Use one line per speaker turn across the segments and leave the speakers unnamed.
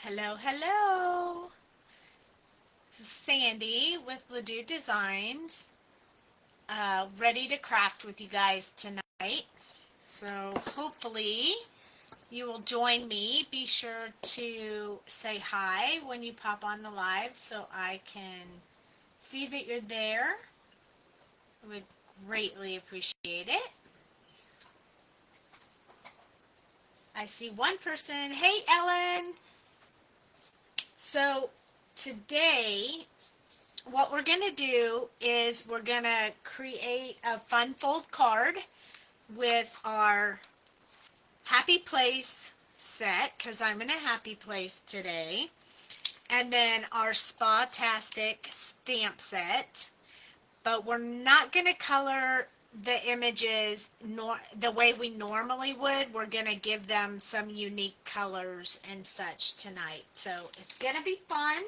Hello, hello. This is Sandy with Doux Designs, ready to craft with you guys tonight. So hopefully you will join me. Be sure to say hi when you pop on the live so I can see that you're there. I would greatly appreciate it. I see one person. Hey, Ellen. So today what we're going to do is we're going to create a fun fold card with our happy place set, because I'm in a happy place today, and then our Spa-tastic stamp set. But we're not going to color the images the way we normally would. We're going to give them some unique colors and such tonight. So it's going to be fun.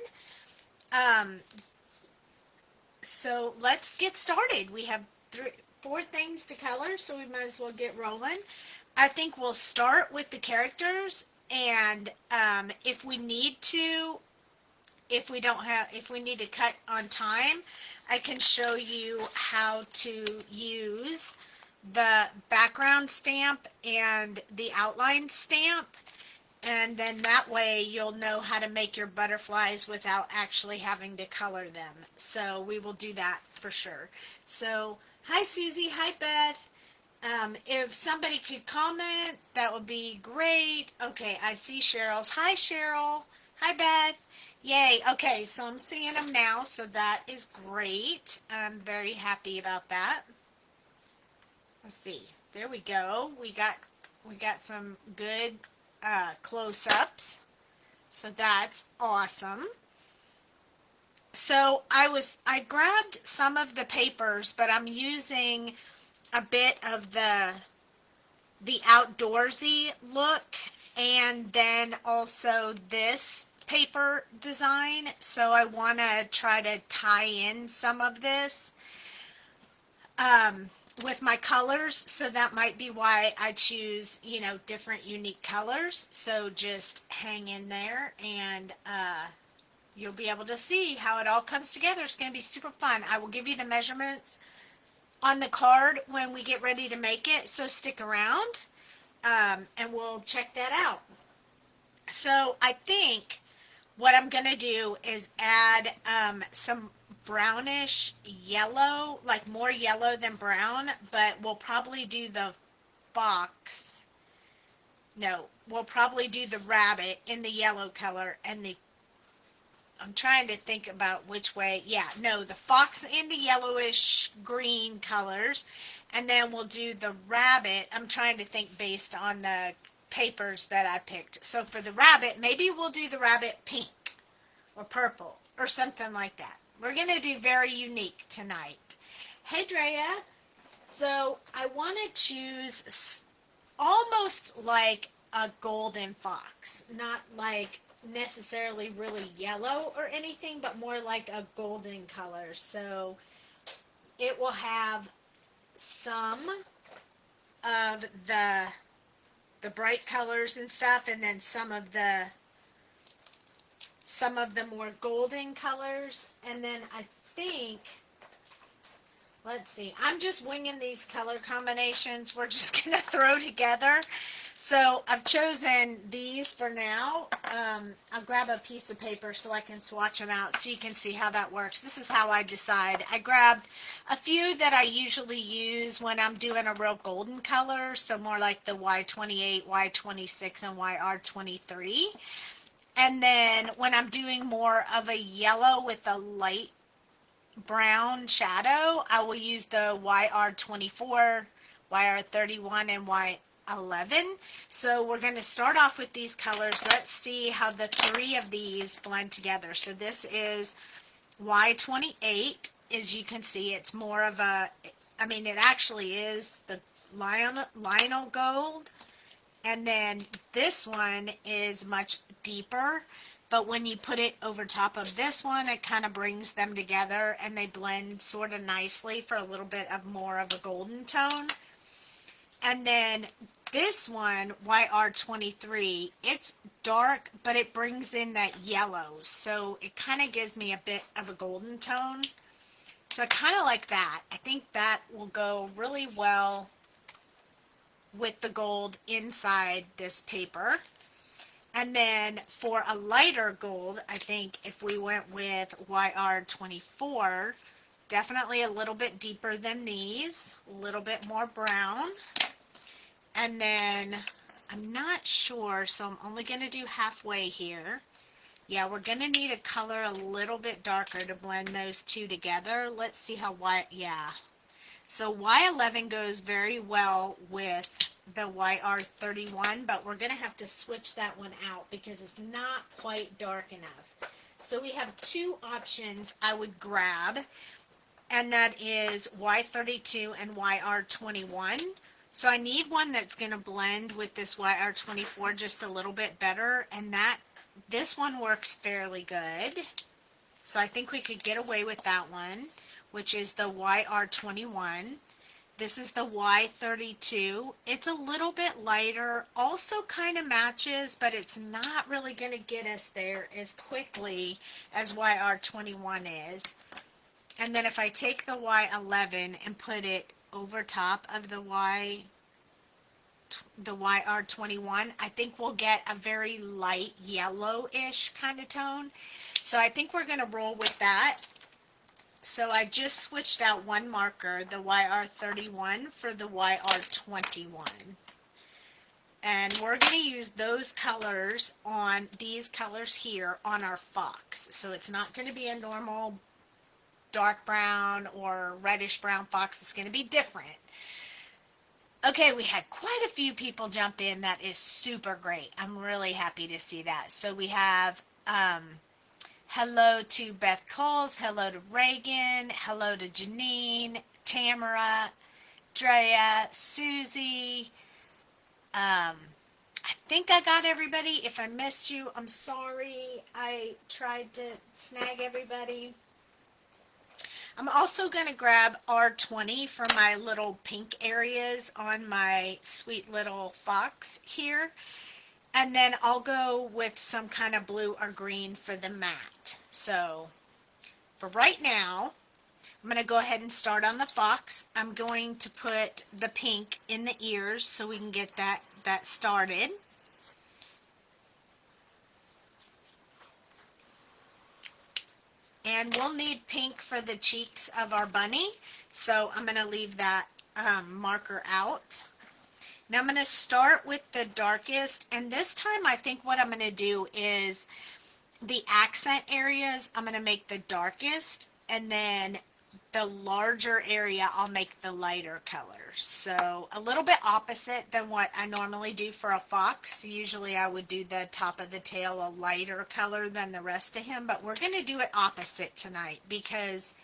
So let's get started. We have four things to color, so we might as well get rolling. I think we'll start with the characters, and if we need to, if we need to cut on time, I can show you how to use the background stamp and the outline stamp. And then that way you'll know how to make your butterflies without actually having to color them. So we will do that for sure. So hi Susie, hi Beth. If somebody could comment, that would be great. Okay, I see Cheryl's. Hi Cheryl. Hi Beth. Yay. Okay, so I'm seeing them now, so that is great. I'm very happy about that. Let's see. There we go. We got some good close-ups, so that's awesome. So I grabbed some of the papers, but I'm using a bit of the outdoorsy look, and then also this paper design, so I want to try to tie in some of this with my colors, so that might be why I choose, different unique colors. So just hang in there, and you'll be able to see how it all comes together. It's going to be super fun. I will give you the measurements on the card when we get ready to make it, so stick around, and we'll check that out. So I think what I'm going to do is add some brownish yellow, like more yellow than brown, but we'll probably do the fox. No, we'll probably do the rabbit in the yellow color, and I'm trying to think about which way. Yeah, no, the fox in the yellowish green colors, and then we'll do the rabbit. I'm trying to think based on the papers that I picked. So for the rabbit, maybe we'll do the rabbit pink or purple or something like that. We're going to do very unique tonight. Hey, Drea. So I want to choose almost like a golden fox, not like necessarily really yellow or anything, but more like a golden color. So it will have some of the bright colors and stuff, and then some of the more golden colors. And then I think, let's see, I'm just winging these color combinations we're just going to throw together. So I've chosen these for now. I'll grab a piece of paper so I can swatch them out so you can see how that works. This is how I decide. I grabbed a few that I usually use when I'm doing a real golden color, so more like the Y28, Y26, and YR23. And then when I'm doing more of a yellow with a light brown shadow, I will use the YR24, YR31, and Y11. So we're going to start off with these colors. Let's see how the three of these blend together. So this is Y28. As you can see, it's more of a, it actually is the Lionel Gold. And then this one is much deeper, but when you put it over top of this one, it kind of brings them together, and they blend sort of nicely for a little bit of more of a golden tone. And then this one, YR23, it's dark, but it brings in that yellow. So it kind of gives me a bit of a golden tone. So I kind of like that. I think that will go really well with the gold inside this paper. And then for a lighter gold, I think if we went with YR24, definitely a little bit deeper than these, a little bit more brown. And then I'm not sure, so I'm only going to do halfway here. Yeah, we're going to need a color a little bit darker to blend those two together. Let's see how yeah. So Y11 goes very well with the YR31, but we're going to have to switch that one out because it's not quite dark enough. So we have two options I would grab, and that is Y32 and YR21. So I need one that's going to blend with this YR24 just a little bit better, and this one works fairly good. So I think we could get away with that one, which is the YR21. This is the Y32. It's a little bit lighter, also kind of matches, but it's not really going to get us there as quickly as YR21 is. And then if I take the Y11 and put it over top of the YR21, I think we'll get a very light yellow-ish kind of tone. So I think we're going to roll with that. So I just switched out one marker, the YR31 for the YR21. And we're going to use those colors on these colors here on our fox. So it's not going to be a normal dark brown or reddish brown fox. It's going to be different. Okay, we had quite a few people jump in. That is super great. I'm really happy to see that. So we have hello to Beth Coles, hello to Reagan, hello to Janine, Tamara, Drea, Susie. I think I got everybody. If I missed you, I'm sorry. I tried to snag everybody. I'm also going to grab R20 for my little pink areas on my sweet little fox here. And then I'll go with some kind of blue or green for the matte. So for right now, I'm going to go ahead and start on the fox. I'm going to put the pink in the ears so we can get that started. And we'll need pink for the cheeks of our bunny. So I'm going to leave that marker out. Now I'm going to start with the darkest, and this time I think what I'm going to do is the accent areas I'm going to make the darkest, and then the larger area I'll make the lighter color. So a little bit opposite than what I normally do for a fox. Usually I would do the top of the tail a lighter color than the rest of him, but we're going to do it opposite tonight because,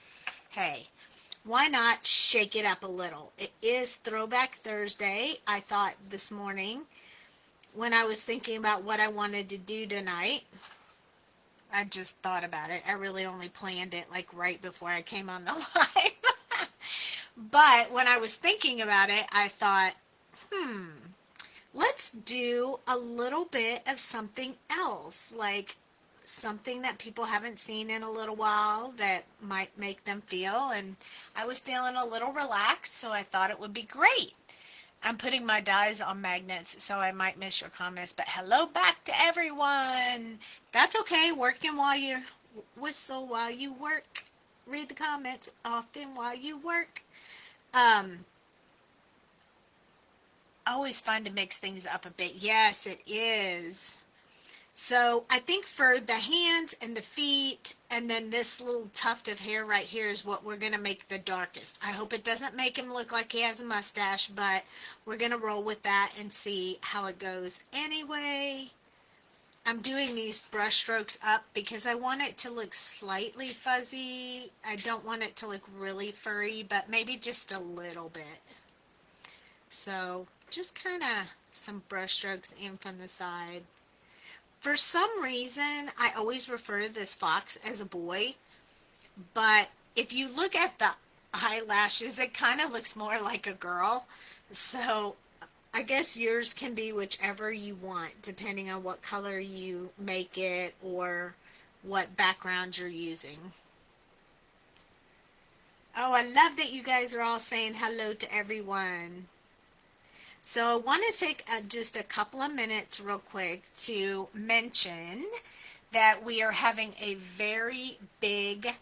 hey, why not shake it up a little? It is Throwback Thursday. I thought this morning when I was thinking about what I wanted to do tonight, I just thought about it. I really only planned it like right before I came on the live. But when I was thinking about it, I thought, let's do a little bit of something else, like something that people haven't seen in a little while that might make them feel. And I was feeling a little relaxed, so I thought it would be great. I'm putting my dies on magnets, so I might miss your comments, but hello back to everyone. That's okay. Working while you whistle while you work. Read the comments often while you work. Always fun to mix things up a bit. Yes, it is. So I think for the hands and the feet and then this little tuft of hair right here is what we're going to make the darkest. I hope it doesn't make him look like he has a mustache, but we're going to roll with that and see how it goes. Anyway, I'm doing these brush strokes up because I want it to look slightly fuzzy. I don't want it to look really furry, but maybe just a little bit. So just kind of some brush strokes in from the side. For some reason, I always refer to this fox as a boy, but if you look at the eyelashes, it kind of looks more like a girl. So I guess yours can be whichever you want, depending on what color you make it or what background you're using. Oh, I love that you guys are all saying hello to everyone. So I want to take just a couple of minutes real quick to mention that we are having a very big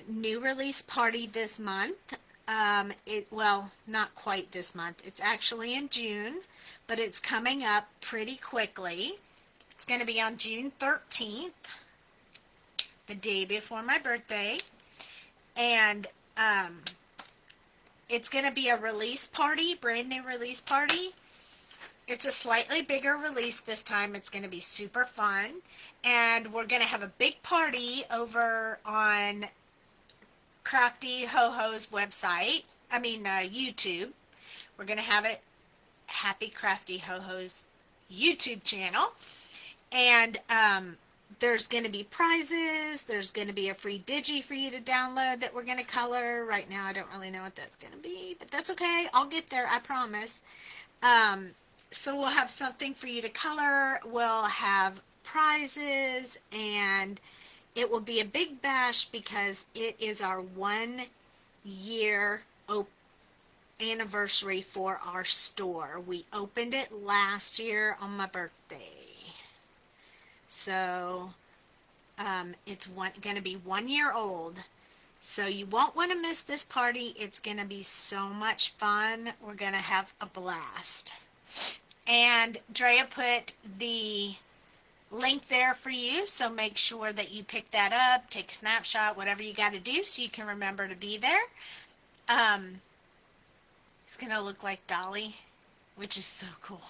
new release party this month. Well, not quite this month. It's actually in June, but it's coming up pretty quickly. It's going to be on June 13th, the day before my birthday. And it's going to be a release party, brand new release party. It's a slightly bigger release this time. It's going to be super fun. And we're going to have a big party over on Crafty Ho-Ho's website. YouTube. We're going to have it Happy Crafty Ho-Ho's YouTube channel. And there's going to be prizes. There's going to be a free digi for you to download that we're going to color. Right now, I don't really know what that's going to be, but that's okay. I'll get there, I promise. So we'll have something for you to color. We'll have prizes, and it will be a big bash because it is our 1 year anniversary for our store. We opened it last year on my birthday. So it's going to be 1 year old. So you won't want to miss this party. It's going to be so much fun. We're going to have a blast. And Drea put the link there for you, so make sure that you pick that up, take a snapshot, whatever you got to do so you can remember to be there. It's going to look like Dolly, which is so cool.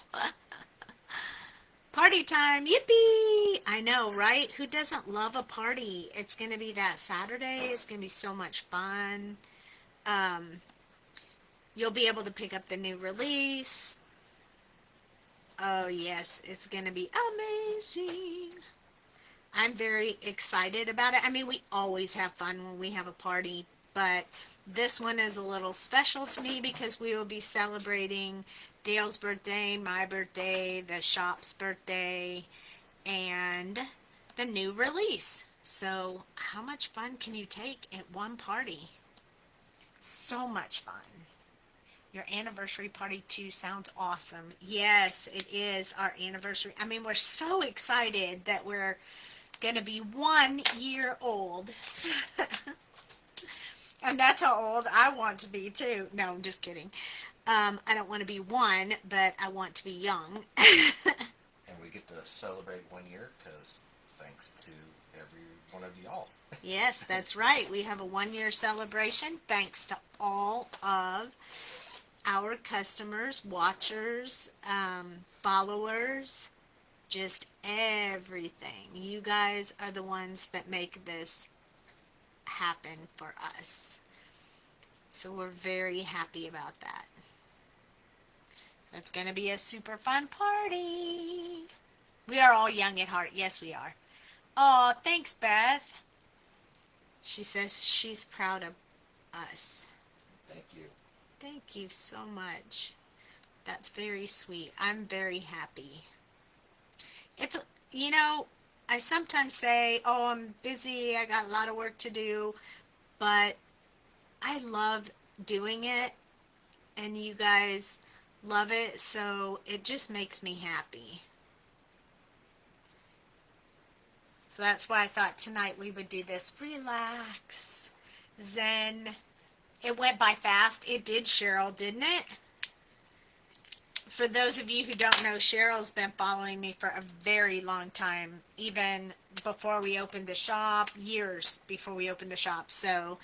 Party time, yippee! I know, right? Who doesn't love a party? It's going to be that Saturday. It's going to be so much fun. You'll be able to pick up the new release. Oh, yes, it's going to be amazing. I'm very excited about it. I mean, we always have fun when we have a party, but this one is a little special to me because we will be celebrating Dale's birthday, my birthday, the shop's birthday, and the new release. So how much fun can you take at one party? So much fun. Your anniversary party too sounds awesome. Yes, it is our anniversary. I mean, we're so excited that we're going to be 1 year old. And that's how old I want to be too. No, I'm just kidding. I don't want to be one, but I want to be young.
And we get to celebrate 1 year because thanks to every one of y'all.
Yes, that's right. We have a 1 year celebration thanks to all of our customers, watchers, followers, just everything. You guys are the ones that make this happen for us. So we're very happy about that. So it's going to be a super fun party. We are all young at heart. Yes, we are. Oh, thanks, Beth. She says she's proud of us.
Thank you.
Thank you so much. That's very sweet. I'm very happy. It's, I sometimes say, oh, I'm busy, I got a lot of work to do, but I love doing it, and you guys love it, so it just makes me happy. So that's why I thought tonight we would do this relax, zen. It went by fast. It did, Cheryl, didn't it? For those of you who don't know, Cheryl's been following me for a very long time, even before we opened the shop, years before we opened the shop. So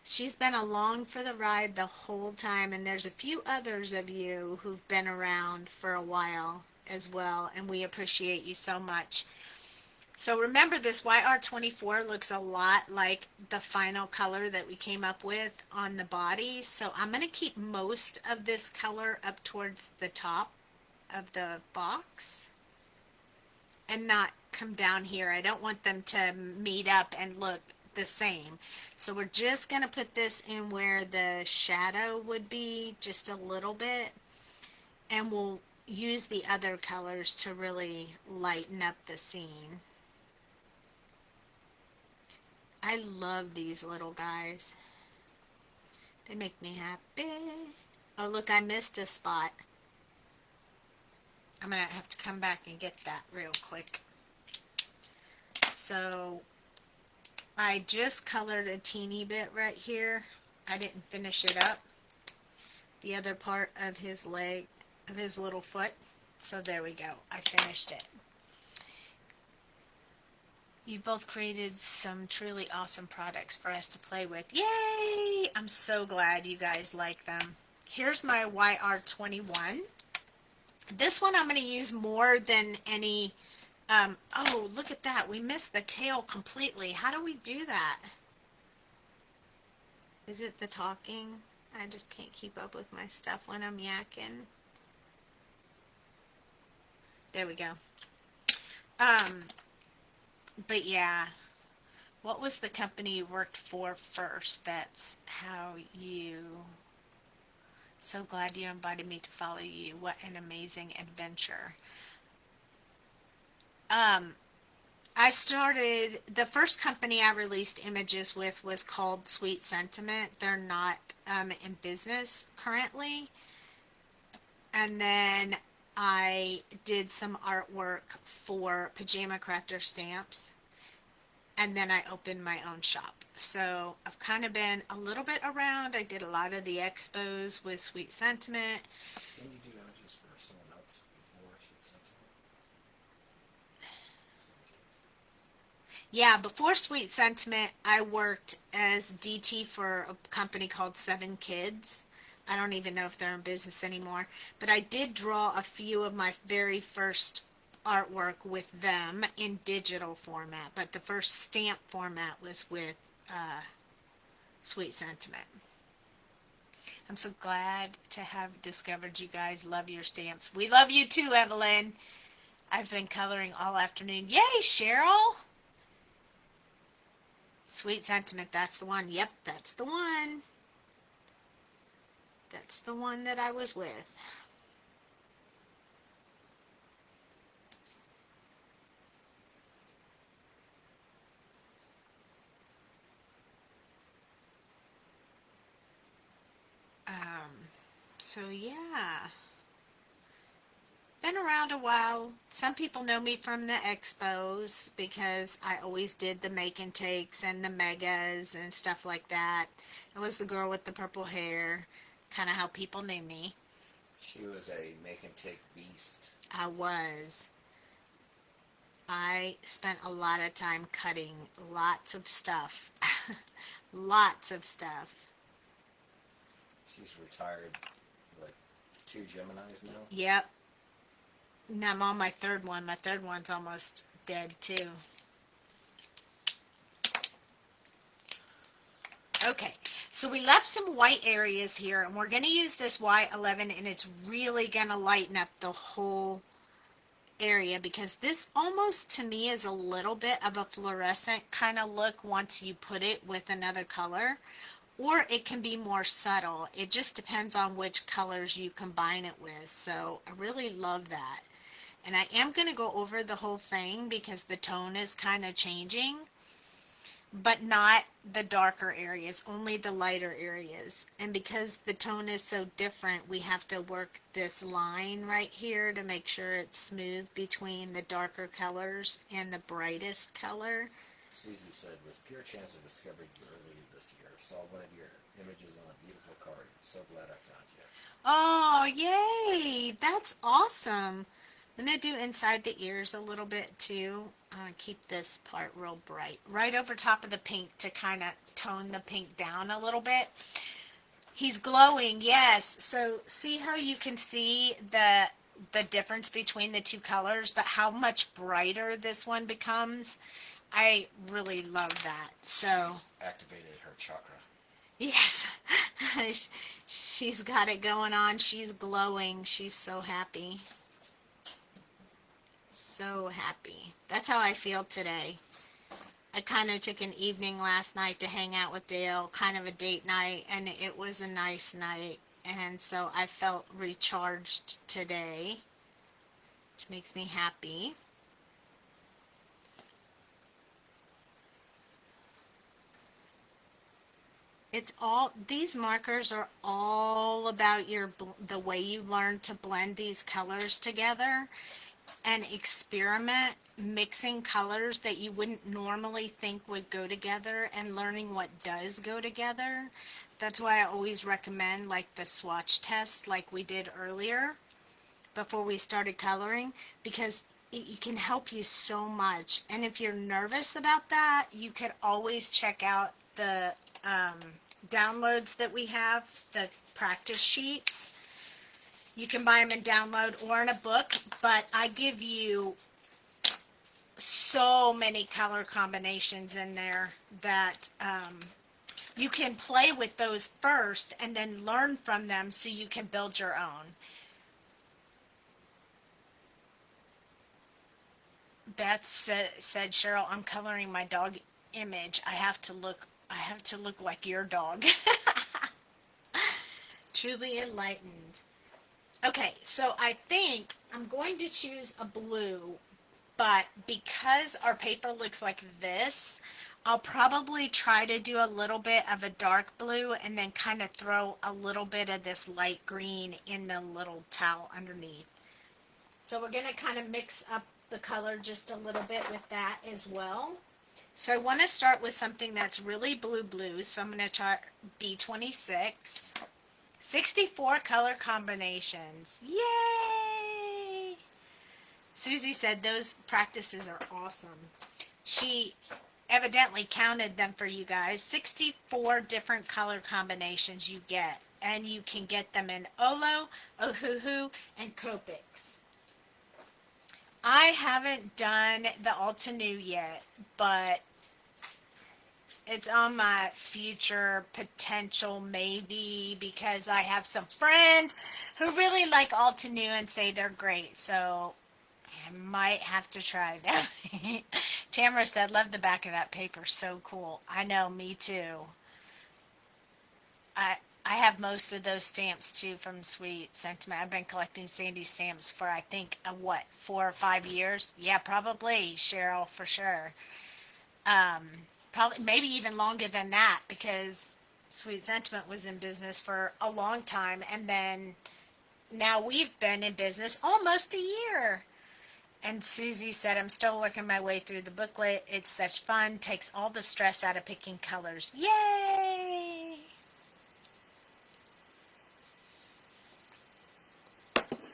she's been along for the ride the whole time, and there's a few others of you who've been around for a while as well, and we appreciate you so much. So remember, this YR24 looks a lot like the final color that we came up with on the body. So I'm going to keep most of this color up towards the top of the box and not come down here. I don't want them to meet up and look the same. So we're just going to put this in where the shadow would be, just a little bit. And we'll use the other colors to really lighten up the scene. I love these little guys. They make me happy. Oh, look, I missed a spot. I'm going to have to come back and get that real quick. So I just colored a teeny bit right here. I didn't finish it up. The other part of his leg, of his little foot. So there we go. I finished it. You've both created some truly awesome products for us to play with. Yay! I'm so glad you guys like them. Here's my YR21. This one I'm going to use more than any. Oh, look at that. We missed the tail completely. How do we do that? Is it the talking? I just can't keep up with my stuff when I'm yakking. There we go. But yeah, what was the company you worked for first? That's how you... So glad you invited me to follow you. What an amazing adventure. I started, the first company I released images with was called Sweet Sentiment. They're not in business currently. And then I did some artwork for Pajama Crafter Stamps. And then I opened my own shop. So I've kind of been a little bit around. I did a lot of the expos with Sweet Sentiment.
Didn't you do images for someone else before Sweet Sentiment?
Yeah, before Sweet Sentiment, I worked as DT for a company called 7 Kids. I don't even know if they're in business anymore. But I did draw a few of my very first artwork with them in digital format. But the first stamp format was with Sweet Sentiment. I'm so glad to have discovered you guys. Love your stamps. We love you too, Evelyn. I've been coloring all afternoon. Yay, Cheryl! Sweet Sentiment, that's the one. Yep, that's the one. That's the one that I was with. So yeah. Been around a while. Some people know me from the expos because I always did the make and takes and the megas and stuff like that. I was the girl with the purple hair, kind of how people knew me.
She was a make and take beast.
I was. I spent a lot of time cutting lots of stuff. Lots of stuff.
She's retired, like 2 Geminis now.
Yep. And I'm on my third one. My third one's almost dead too. Okay, so we left some white areas here, and we're going to use this Y11, and it's really going to lighten up the whole area because this almost to me is a little bit of a fluorescent kind of look once you put it with another color, or it can be more subtle. It just depends on which colors you combine it with. So I really love that. And I am going to go over the whole thing because the tone is kind of changing, but not the darker areas, only the lighter areas. And because the tone is so different, we have to work this line right here to make sure it's smooth between the darker colors and the brightest color.
Susie said, with pure chance of discovering you earlier this year. Saw one of your images on a beautiful card. So glad I found you.
Oh, yay! That's awesome. I'm going to do inside the ears a little bit too. Keep this part real bright. Right over top of the pink to kind of tone the pink down a little bit. He's glowing, yes. So see how you can see the difference between the two colors, but how much brighter this one becomes. I really love that. So
She's activated her chakra.
yes, she's got it going on. She's glowing. She's so happy. So happy. That's how I feel today. I kind of took an evening last night to hang out with Dale, kind of a date night, and it was a nice night. and so I felt recharged today, which makes me happy. It's all, these markers are all about the way you learn to blend these colors together and experiment mixing colors that you wouldn't normally think would go together and learning what does go together. That's why I always recommend like the swatch test like we did earlier before we started coloring, because it can help you so much. And if you're nervous about that, you could always check out the downloads that we have, the practice sheets. You can buy them in download or in a book, but I give you so many color combinations in there that you can play with those first and then learn from them so you can build your own. Beth said, Cheryl, I'm coloring my dog image. I have to look like your dog. Truly enlightened. Okay, so I think I'm going to choose a blue, but because our paper looks like this, I'll probably try to do a little bit of a dark blue and then kind of throw a little bit of this light green in the little towel underneath. So we're going to kind of mix up the color just a little bit with that as well. So I want to start with something that's really blue. So I'm going to try B26. 64 color combinations. Yay! Susie said those practices are awesome. She evidently counted them for you guys. 64 different color combinations you get. And you can get them in Olo, Ohuhu, and Copic. I haven't done the Altenew yet, but it's on my future potential maybe, because I have some friends who really like Altenew and say they're great, so I might have to try them. Tamara said, love the back of that paper, so cool. I know, me too. I have most of those stamps too from Sweet Sentiment. I've been collecting Sandy stamps for I think 4 or 5 years. Yeah, probably, Cheryl, for sure. Probably maybe even longer than that, because Sweet Sentiment was in business for a long time, and then now we've been in business almost a year. And Susie said, I'm still working my way through the booklet. It's such fun. Takes all the stress out of picking colors. Yay!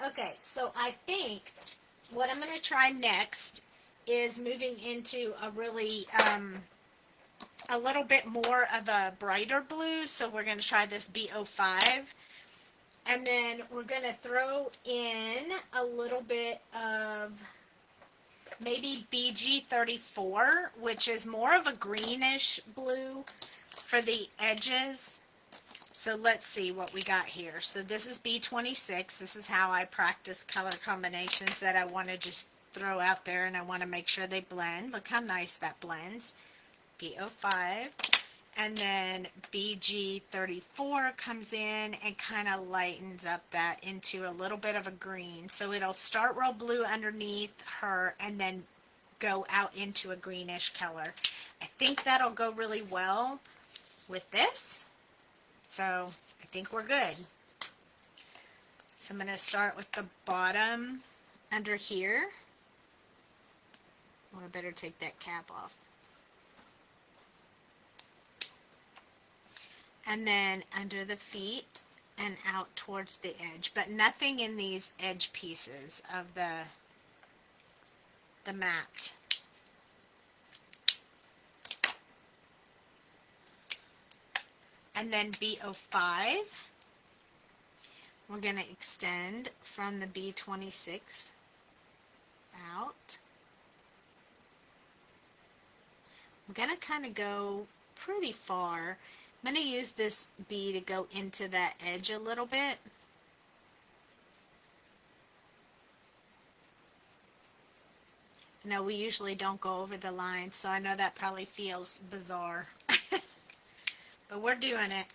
Okay, so I think what I'm going to try next is moving into a really, a little bit more of a brighter blue. So we're going to try this B05. And then we're going to throw in a little bit of maybe BG34, which is more of a greenish blue for the edges. So let's see what we got here. So this is B26. This is how I practice color combinations that I want to just throw out there, and I want to make sure they blend. Look how nice that blends. B05. And then BG34 comes in and kind of lightens up that into a little bit of a green. So it'll start real blue underneath her and then go out into a greenish color. I think that'll go really well with this. So I think we're good. So I'm going to start with the bottom under here. Oh, I better take that cap off. And then under the feet and out towards the edge, but nothing in these edge pieces of the mat. And then B05, we're going to extend from the B26 out. I'm going to kind of go pretty far. I'm going to use this B to go into that edge a little bit. No, we usually don't go over the line, so I know that probably feels bizarre. But we're doing it.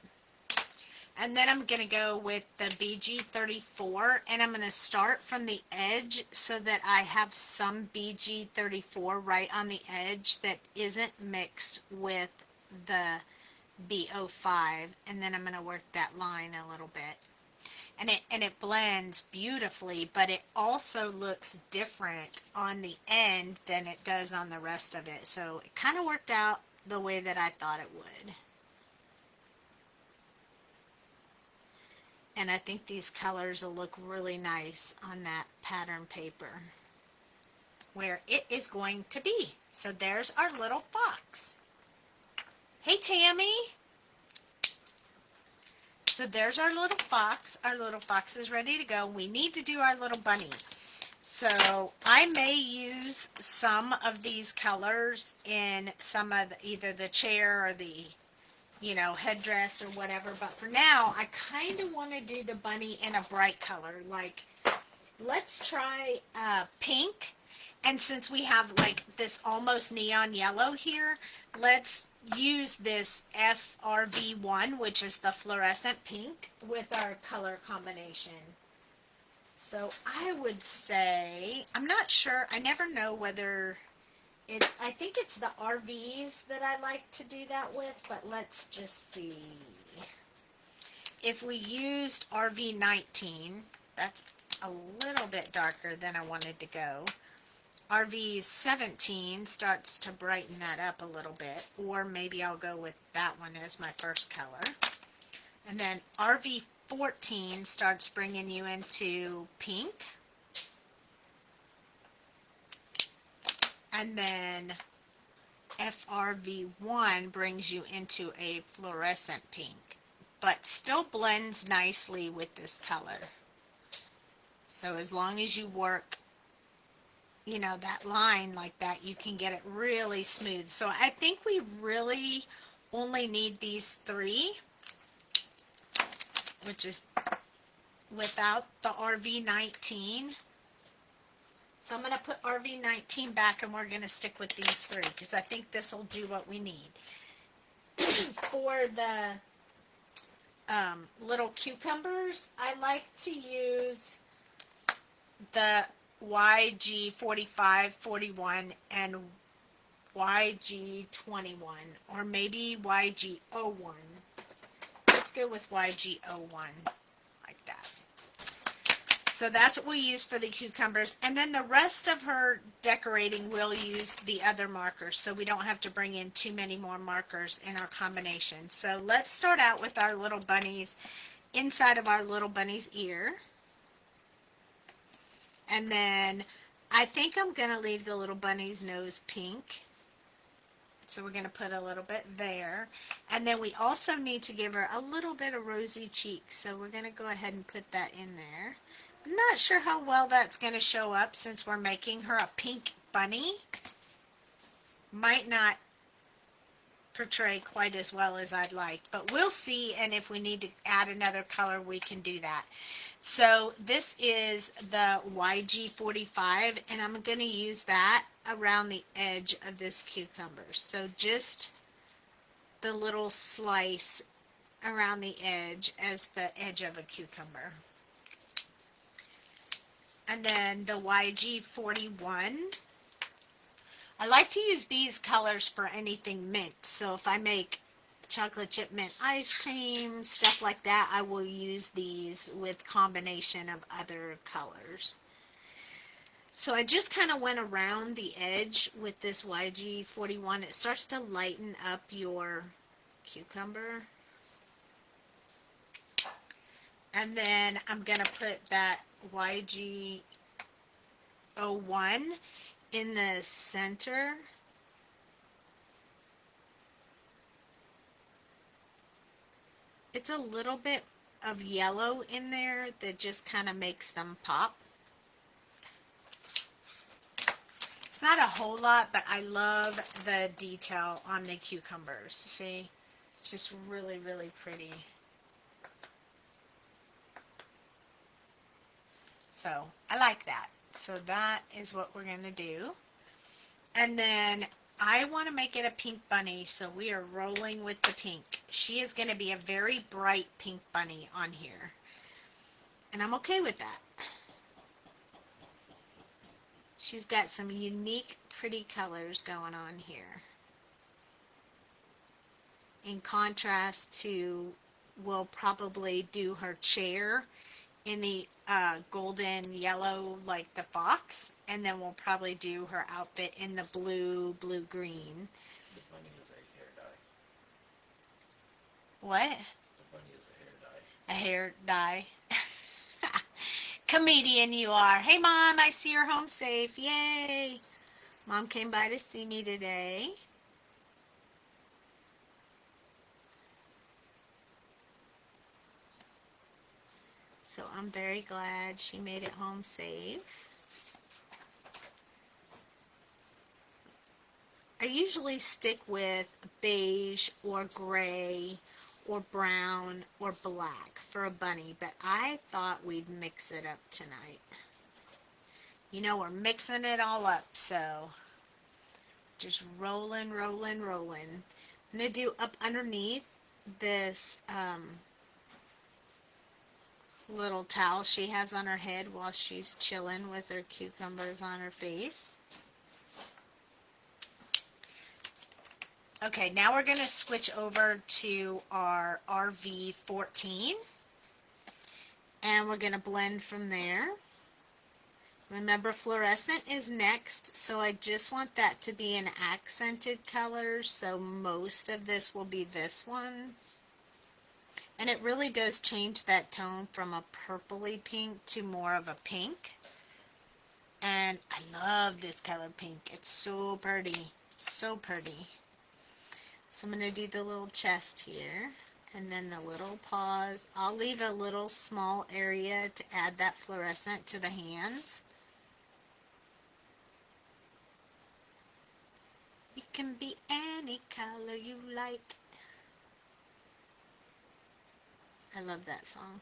And then I'm going to go with the BG34, and I'm going to start from the edge so that I have some BG34 right on the edge that isn't mixed with the B05, and then I'm going to work that line a little bit. And it blends beautifully, but it also looks different on the end than it does on the rest of it. So it kind of worked out the way that I thought it would. And I think these colors will look really nice on that pattern paper where it is going to be. So there's our little fox. Hey, Tammy. So there's our little fox. Our little fox is ready to go. We need to do our little bunny. So I may use some of these colors in some of either the chair or the, you know, headdress or whatever. But for now, I kind of want to do the bunny in a bright color. Like, let's try pink. And since we have like this almost neon yellow here, let's use this FRV1, which is the fluorescent pink, with our color combination. So I would say, I'm not sure, I never know whether I think it's the RVs that I like to do that with, but let's just see. If we used RV19, that's a little bit darker than I wanted to go. RV17 starts to brighten that up a little bit, or maybe I'll go with that one as my first color. And then RV14 starts bringing you into pink. And then FRV1 brings you into a fluorescent pink, but still blends nicely with this color. So as long as you work, you know, that line like that, you can get it really smooth. So I think we really only need these three, which is without the RV19. So I'm going to put RV19 back, and we're going to stick with these three because I think this will do what we need. For the little cucumbers, I like to use the YG45, 41, and YG21, or maybe YG01. Let's go with YG01, like that. So that's what we use for the cucumbers. And then the rest of her decorating, we'll use the other markers, so we don't have to bring in too many more markers in our combination. So let's start out with our little bunnies, inside of our little bunny's ear. And then I think I'm going to leave the little bunny's nose pink. So we're going to put a little bit there. And then we also need to give her a little bit of rosy cheeks. So we're going to go ahead and put that in there. I'm not sure how well that's going to show up since we're making her a pink bunny. Might not portray quite as well as I'd like, but we'll see, and if we need to add another color, we can do that. So this is the YG45, and I'm going to use that around the edge of this cucumber. So just the little slice around the edge as the edge of a cucumber. And then the YG41. I like to use these colors for anything mint. So if I make chocolate chip mint ice cream, stuff like that, I will use these with combination of other colors. So I just kind of went around the edge with this YG41. It starts to lighten up your cucumber. And then I'm going to put that YG01 in the center. It's a little bit of yellow in there that just kind of makes them pop. It's not a whole lot, but I love the detail on the cucumbers. See? It's just really, really pretty. So I like that. So that is what we're going to do. And then I want to make it a pink bunny, so we are rolling with the pink. She is going to be a very bright pink bunny on here. And I'm okay with that. She's got some unique, pretty colors going on here. In contrast to, we'll probably do her chair in the golden yellow like the fox, and then we'll probably do her outfit in the blue-green.
The bunny is a hair dye.
What?
The bunny is a hair dye.
A hair dye. Comedian you are. Hey Mom, I see you're home safe. Yay! Mom came by to see me today. So I'm very glad she made it home safe. I usually stick with beige or gray or brown or black for a bunny, but I thought we'd mix it up tonight. You know, we're mixing it all up, so just rolling. I'm going to do up underneath this little towel she has on her head while she's chilling with her cucumbers on her face. Okay, now we're going to switch over to our RV14, and we're going to blend from there. Remember, fluorescent is next, so I just want that to be an accented color, so most of this will be this one. And it really does change that tone from a purpley pink to more of a pink. And I love this color pink. It's so pretty. So pretty. So I'm going to do the little chest here. And then the little paws. I'll leave a little small area to add that fluorescent to the hands. You can be any color you like. I love that song.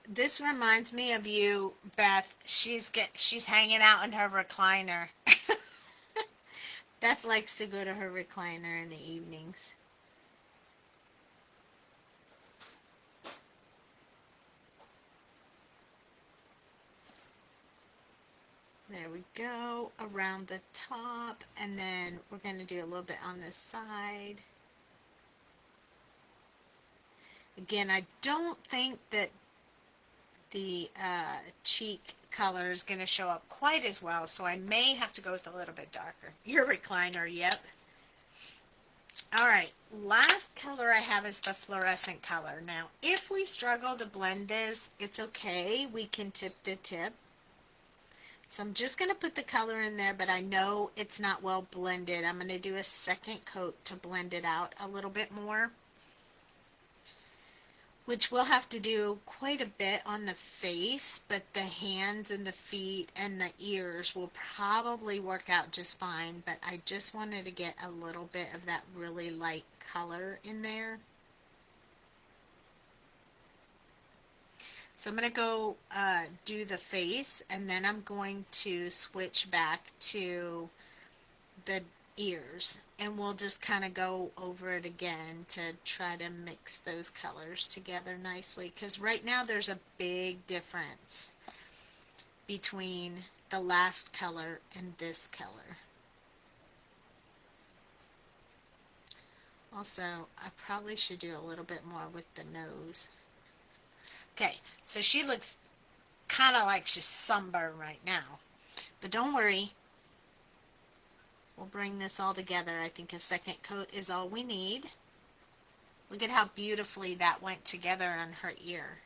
This reminds me of you, Beth. She's hanging out in her recliner. Beth likes to go to her recliner in the evenings. There we go, around the top, and then we're going to do a little bit on this side. Again, I don't think that the cheek color is going to show up quite as well, so I may have to go with a little bit darker. Your recliner, yep. Alright, last color I have is the fluorescent color. Now, if we struggle to blend this, it's okay. We can tip to tip. So I'm just going to put the color in there, but I know it's not well blended. I'm going to do a second coat to blend it out a little bit more, which we'll have to do quite a bit on the face, but the hands and the feet and the ears will probably work out just fine, but I just wanted to get a little bit of that really light color in there. So I'm going to go do the face, and then I'm going to switch back to the ears, and we'll just kind of go over it again to try to mix those colors together nicely, because right now there's a big difference between the last color and this color. Also, I probably should do a little bit more with the nose. Okay, so she looks kind of like she's sunburned right now. But don't worry. We'll bring this all together. I think a second coat is all we need. Look at how beautifully that went together on her ear.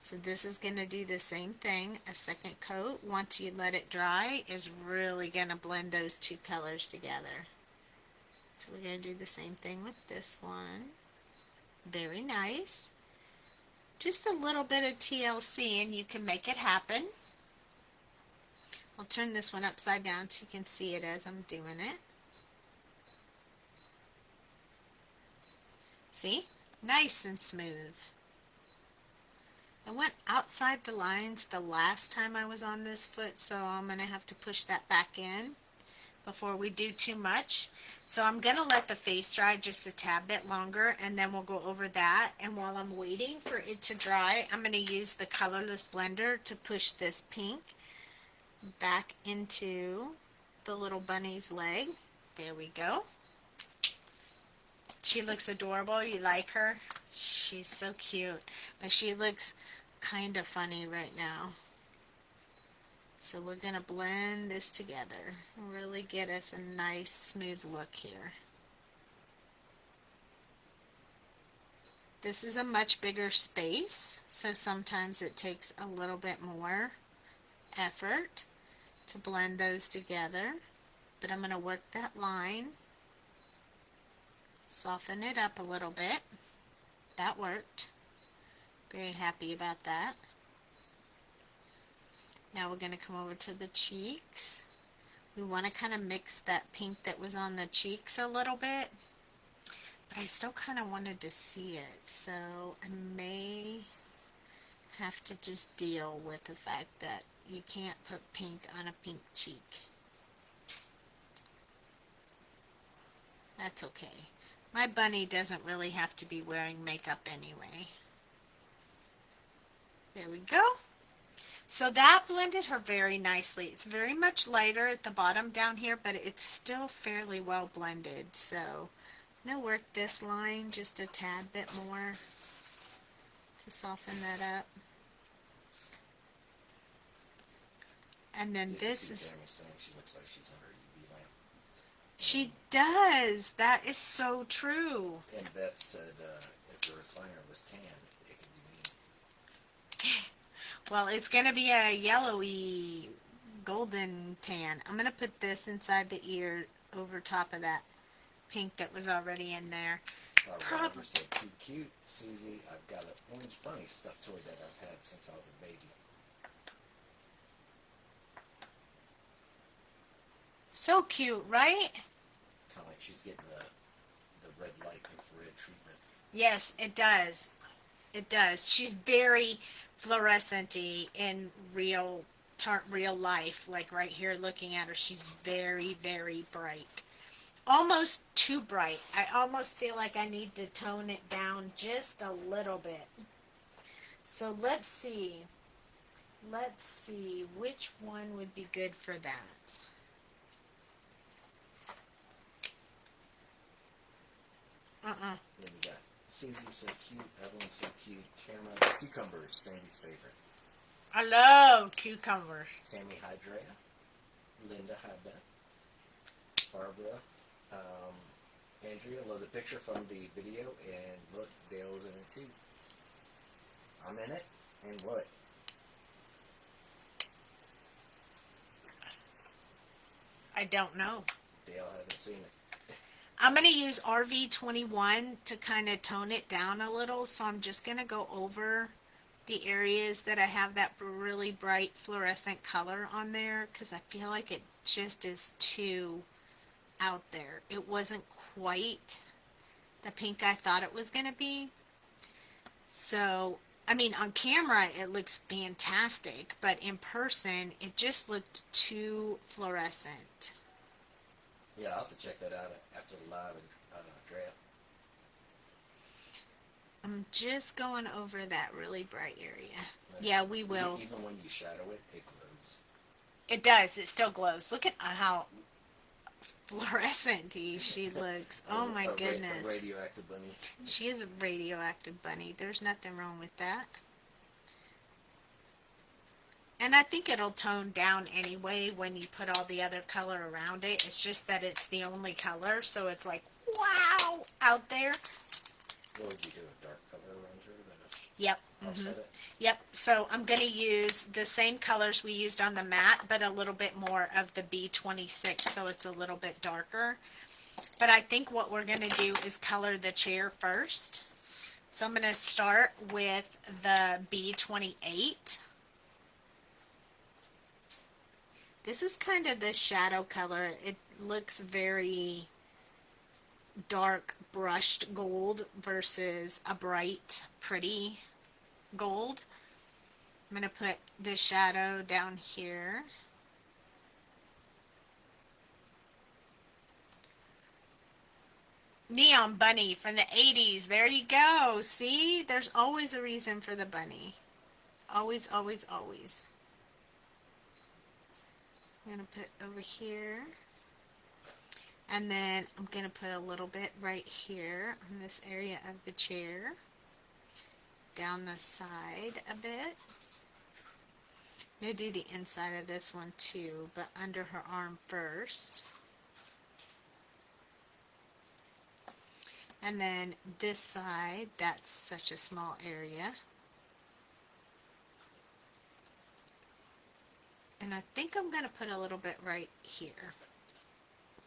So this is going to do the same thing. A second coat, once you let it dry, is really going to blend those two colors together. So we're going to do the same thing with this one. Very nice. Just a little bit of TLC and you can make it happen. I'll turn this one upside down so you can see it as I'm doing it. See? Nice and smooth. I went outside the lines the last time I was on this foot, so I'm going to have to push that back in before we do too much. So I'm going to let the face dry just a tad bit longer, and then we'll go over that. And while I'm waiting for it to dry, I'm going to use the colorless blender to push this pink back into the little bunny's leg. There we go. She looks adorable. You like her? She's so cute. But she looks kind of funny right now. So we're going to blend this together. Really get us a nice smooth look here. This is a much bigger space, so sometimes it takes a little bit more effort to blend those together. But I'm going to work that line. Soften it up a little bit. That worked. Very happy about that. Now we're going to come over to the cheeks. We want to kind of mix that pink that was on the cheeks a little bit. But I still kind of wanted to see it. So I may have to just deal with the fact that you can't put pink on a pink cheek. That's okay. My bunny doesn't really have to be wearing makeup anyway. There we go. So that blended her very nicely. It's very much lighter at the bottom down here, but it's still fairly well blended. So I'm going to work this line just a tad bit more to soften that up. And then this is...
Tammy saying she looks like she's under a UV lamp.
She does. That is so true.
And Beth said if the recliner was tan, it could be me.
Well, it's going to be a yellowy golden tan. I'm going to put this inside the ear over top of that pink that was already in there.
Roger said, too cute, Susie. I've got an orange bunny stuffed toy that I've had since I was a baby.
So cute, right?
Kind of like she's getting the red light infrared treatment.
Yes, it does. It does. She's very fluorescent-y in real life. Like right here looking at her, she's very, very bright. Almost too bright. I almost feel like I need to tone it down just a little bit. So let's see. Let's see which one would be good for that.
Then you got Susie so cute, Evelyn so cute, Camera, cucumbers, Sandy's favorite.
I love cucumbers.
Tammy, hi Drea. Linda, hi Beth. Barbara, Andrea, love the picture from the video, and look, Dale's in it too. I'm in it, and what?
I don't know.
Dale hasn't seen it.
I'm going to use RV21 to kind of tone it down a little, so I'm just going to go over the areas that I have that really bright fluorescent color on there, because I feel like it just is too out there. It wasn't quite the pink I thought it was going to be. So, I mean, on camera it looks fantastic, but in person it just looked too fluorescent.
Yeah, I'll have to check that out after the live Drea.
I'm just going over that really bright area. Yeah, we will.
Even when you shadow it, it glows.
It does. It still glows. Look at how fluorescent-y she looks. Oh my goodness.
A radioactive bunny.
She is a radioactive bunny. There's nothing wrong with that. And I think it'll tone down anyway when you put all the other color around it. It's just that it's the only color, so it's like, wow, out there.
What would you do, a dark color around her?
Yep.
Offset it?
Yep. So I'm going to use the same colors we used on the mat, but a little bit more of the B26, so it's a little bit darker. But I think what we're going to do is color the chair first. So I'm going to start with the B28. This is kind of the shadow color. It looks very dark brushed gold versus a bright, pretty gold. I'm going to put the shadow down here. Neon bunny from the 80s. There you go. See? There's always a reason for the bunny. Always, always, always. I'm going to put over here. And then I'm going to put a little bit right here on this area of the chair. Down the side a bit. I'm going to do the inside of this one too, but under her arm first. And then this side, that's such a small area. And I think I'm going to put a little bit right here.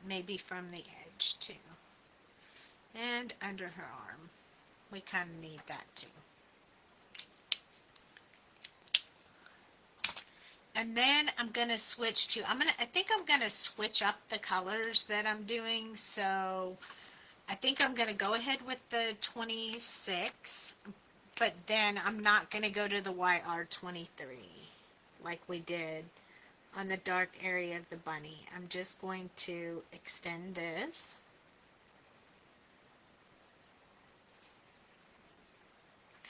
Maybe from the edge too. And under her arm. We kind of need that too. And then I'm going to switch to, I think I'm going to switch up the colors that I'm doing. So I think I'm going to go ahead with the 26, but then I'm not going to go to the YR23 like we did on the dark area of the bunny. I'm just going to extend this.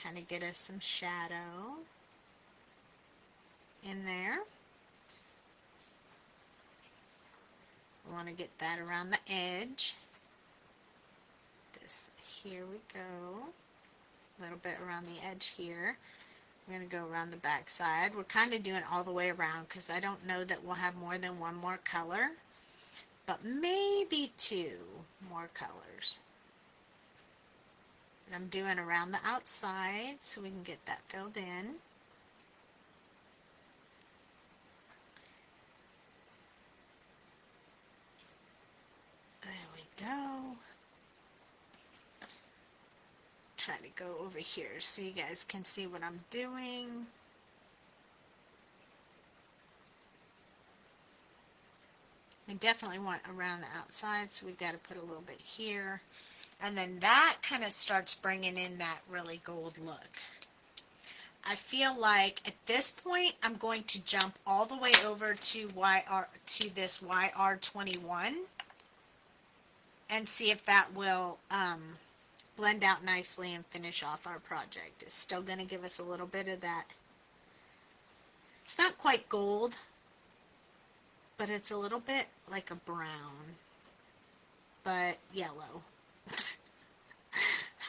Kind of get us some shadow in there. I want to get that around the edge. This, here we go. A little bit around the edge here. I'm going to go around the back side. We're kind of doing all the way around because I don't know that we'll have more than one more color, but maybe two more colors. And I'm doing around the outside so we can get that filled in. There we go. Try to go over here so you guys can see what I'm doing. I definitely want around the outside, so we've got to put a little bit here. And then that kind of starts bringing in that really gold look. I feel like at this point I'm going to jump all the way over to this YR21 and see if that will blend out nicely and finish off our project. It's still going to give us a little bit of that. It's not quite gold, but it's a little bit like a brown, but yellow.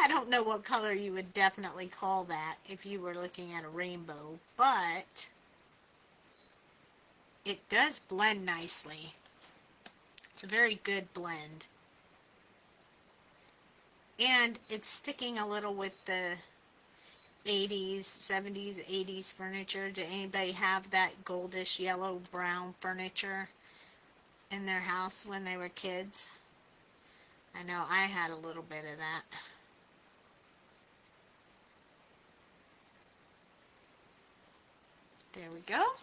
I don't know what color you would definitely call that if you were looking at a rainbow, but it does blend nicely. It's a very good blend. And it's sticking a little with the 80s, 70s, 80s furniture. Did anybody have that goldish yellow brown furniture in their house when they were kids? I know I had a little bit of that. There we go.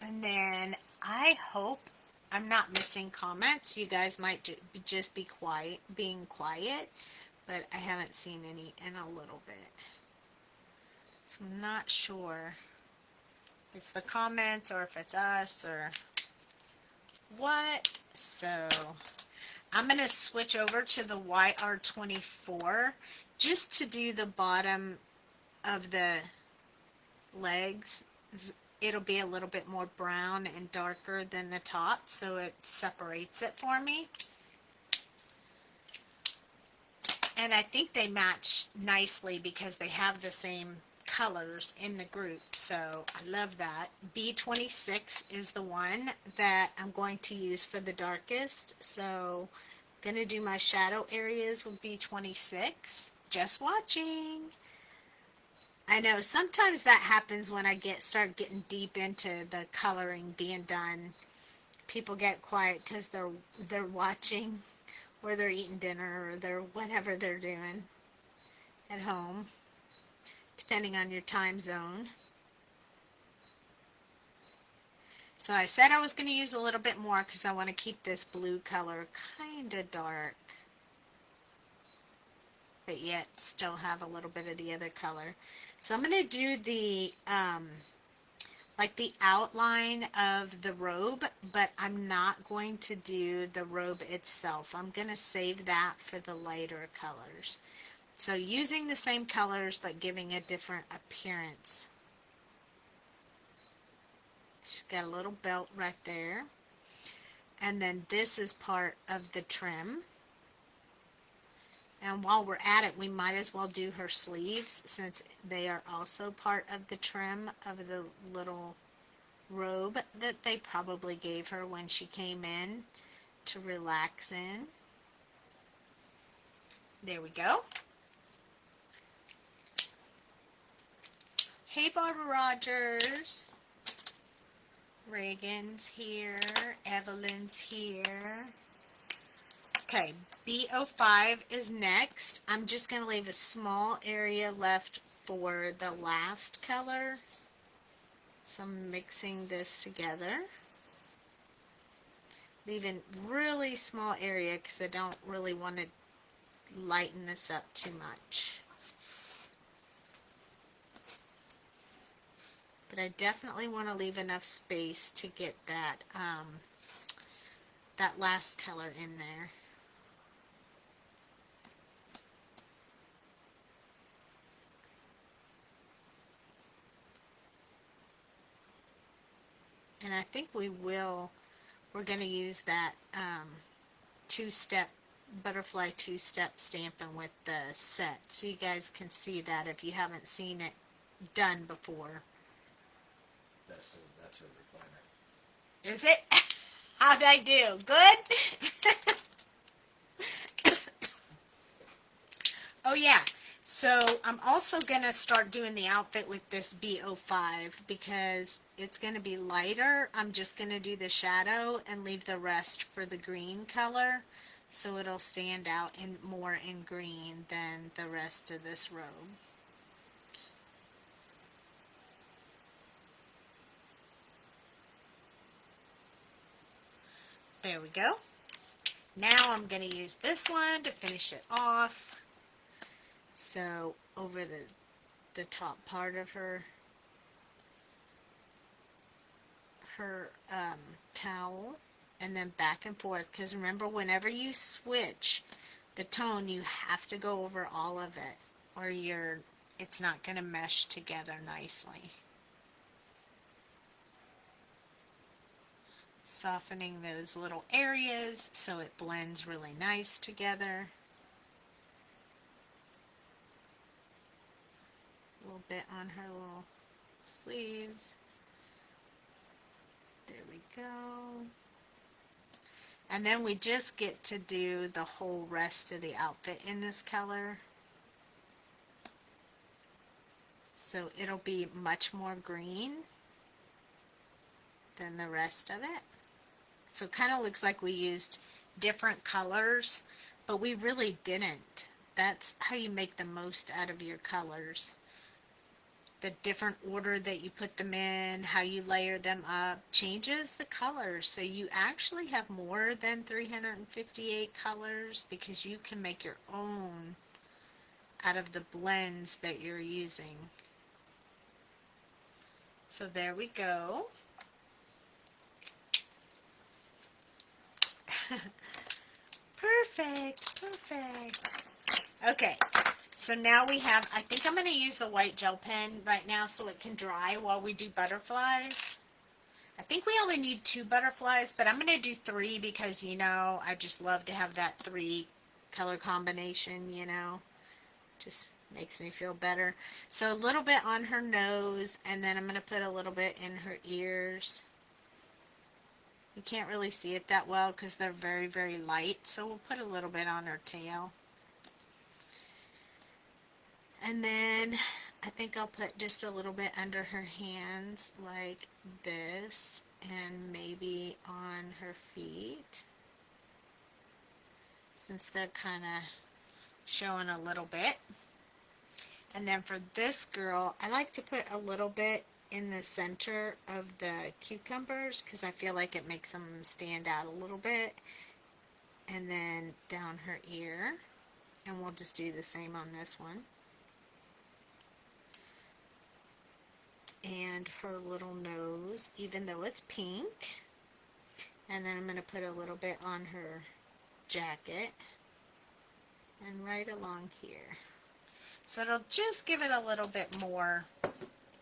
And then I hope I'm not missing comments. You guys might just be being quiet, but I haven't seen any in a little bit. So I'm not sure if it's the comments or if it's us or what. So I'm going to switch over to the YR24 just to do the bottom of the legs. It'll be a little bit more brown and darker than the top, so it separates it for me. And I think they match nicely because they have the same colors in the group, so I love that. B26 is the one that I'm going to use for the darkest, so I'm going to do my shadow areas with B26. Just watching. I know sometimes that happens when I start getting deep into the coloring being done. People get quiet because they're watching, or they're eating dinner, or they're whatever they're doing at home, depending on your time zone. So I said I was going to use a little bit more because I want to keep this blue color kind of dark. but yet still have a little bit of the other color. So I'm going to do the, like the outline of the robe, but I'm not going to do the robe itself. I'm going to save that for the lighter colors. So using the same colors, but giving a different appearance. She's got a little belt right there. And then this is part of the trim. And while we're at it, we might as well do her sleeves since they are also part of the trim of the little robe that they probably gave her when she came in to relax in. There we go. Hey, Barbara Rogers. Reagan's here. Evelyn's here. Okay, B05 is next. I'm just going to leave a small area left for the last color. So I'm mixing this together. Leaving really small area because I don't really want to lighten this up too much. But I definitely want to leave enough space to get that that last color in there. And I think we're going to use that two-step, butterfly two-step stamping with the set. So you guys can see that if you haven't seen it done before.
That's her recliner.
Is it? How'd I do? Good? Oh yeah. So I'm also going to start doing the outfit with this B05 because it's going to be lighter. I'm just going to do the shadow and leave the rest for the green color. So it'll stand out more in green than the rest of this robe. There we go. Now I'm going to use this one to finish it off. So over the top part of her towel, and then back and forth, because remember, whenever you switch the tone, you have to go over all of it or it's not going to mesh together nicely. Softening those little areas so it blends really nice together. A little bit on her little sleeves. There we go. And then we just get to do the whole rest of the outfit in this color. So it'll be much more green than the rest of it. So it kind of looks like we used different colors, but we really didn't. That's how you make the most out of your colors. The different order that you put them in, how you layer them up, changes the colors. So you actually have more than 358 colors because you can make your own out of the blends that you're using. So there we go. Perfect, perfect. Okay, so now we have, I think I'm going to use the white gel pen right now so it can dry while we do butterflies. I think we only need 2 butterflies, but I'm going to do 3 because, you know, I just love to have that 3 color combination, you know. Just makes me feel better. So a little bit on her nose, and then I'm going to put a little bit in her ears. You can't really see it that well because they're very, very light, so we'll put a little bit on her tail. And then I think I'll put just a little bit under her hands like this, and maybe on her feet, since they're kind of showing a little bit. And then for this girl, I like to put a little bit in the center of the cucumbers because I feel like it makes them stand out a little bit. And then down her ear. And we'll just do the same on this one. And her little nose, even though it's pink. And then I'm going to put a little bit on her jacket. And right along here. So it'll just give it a little bit more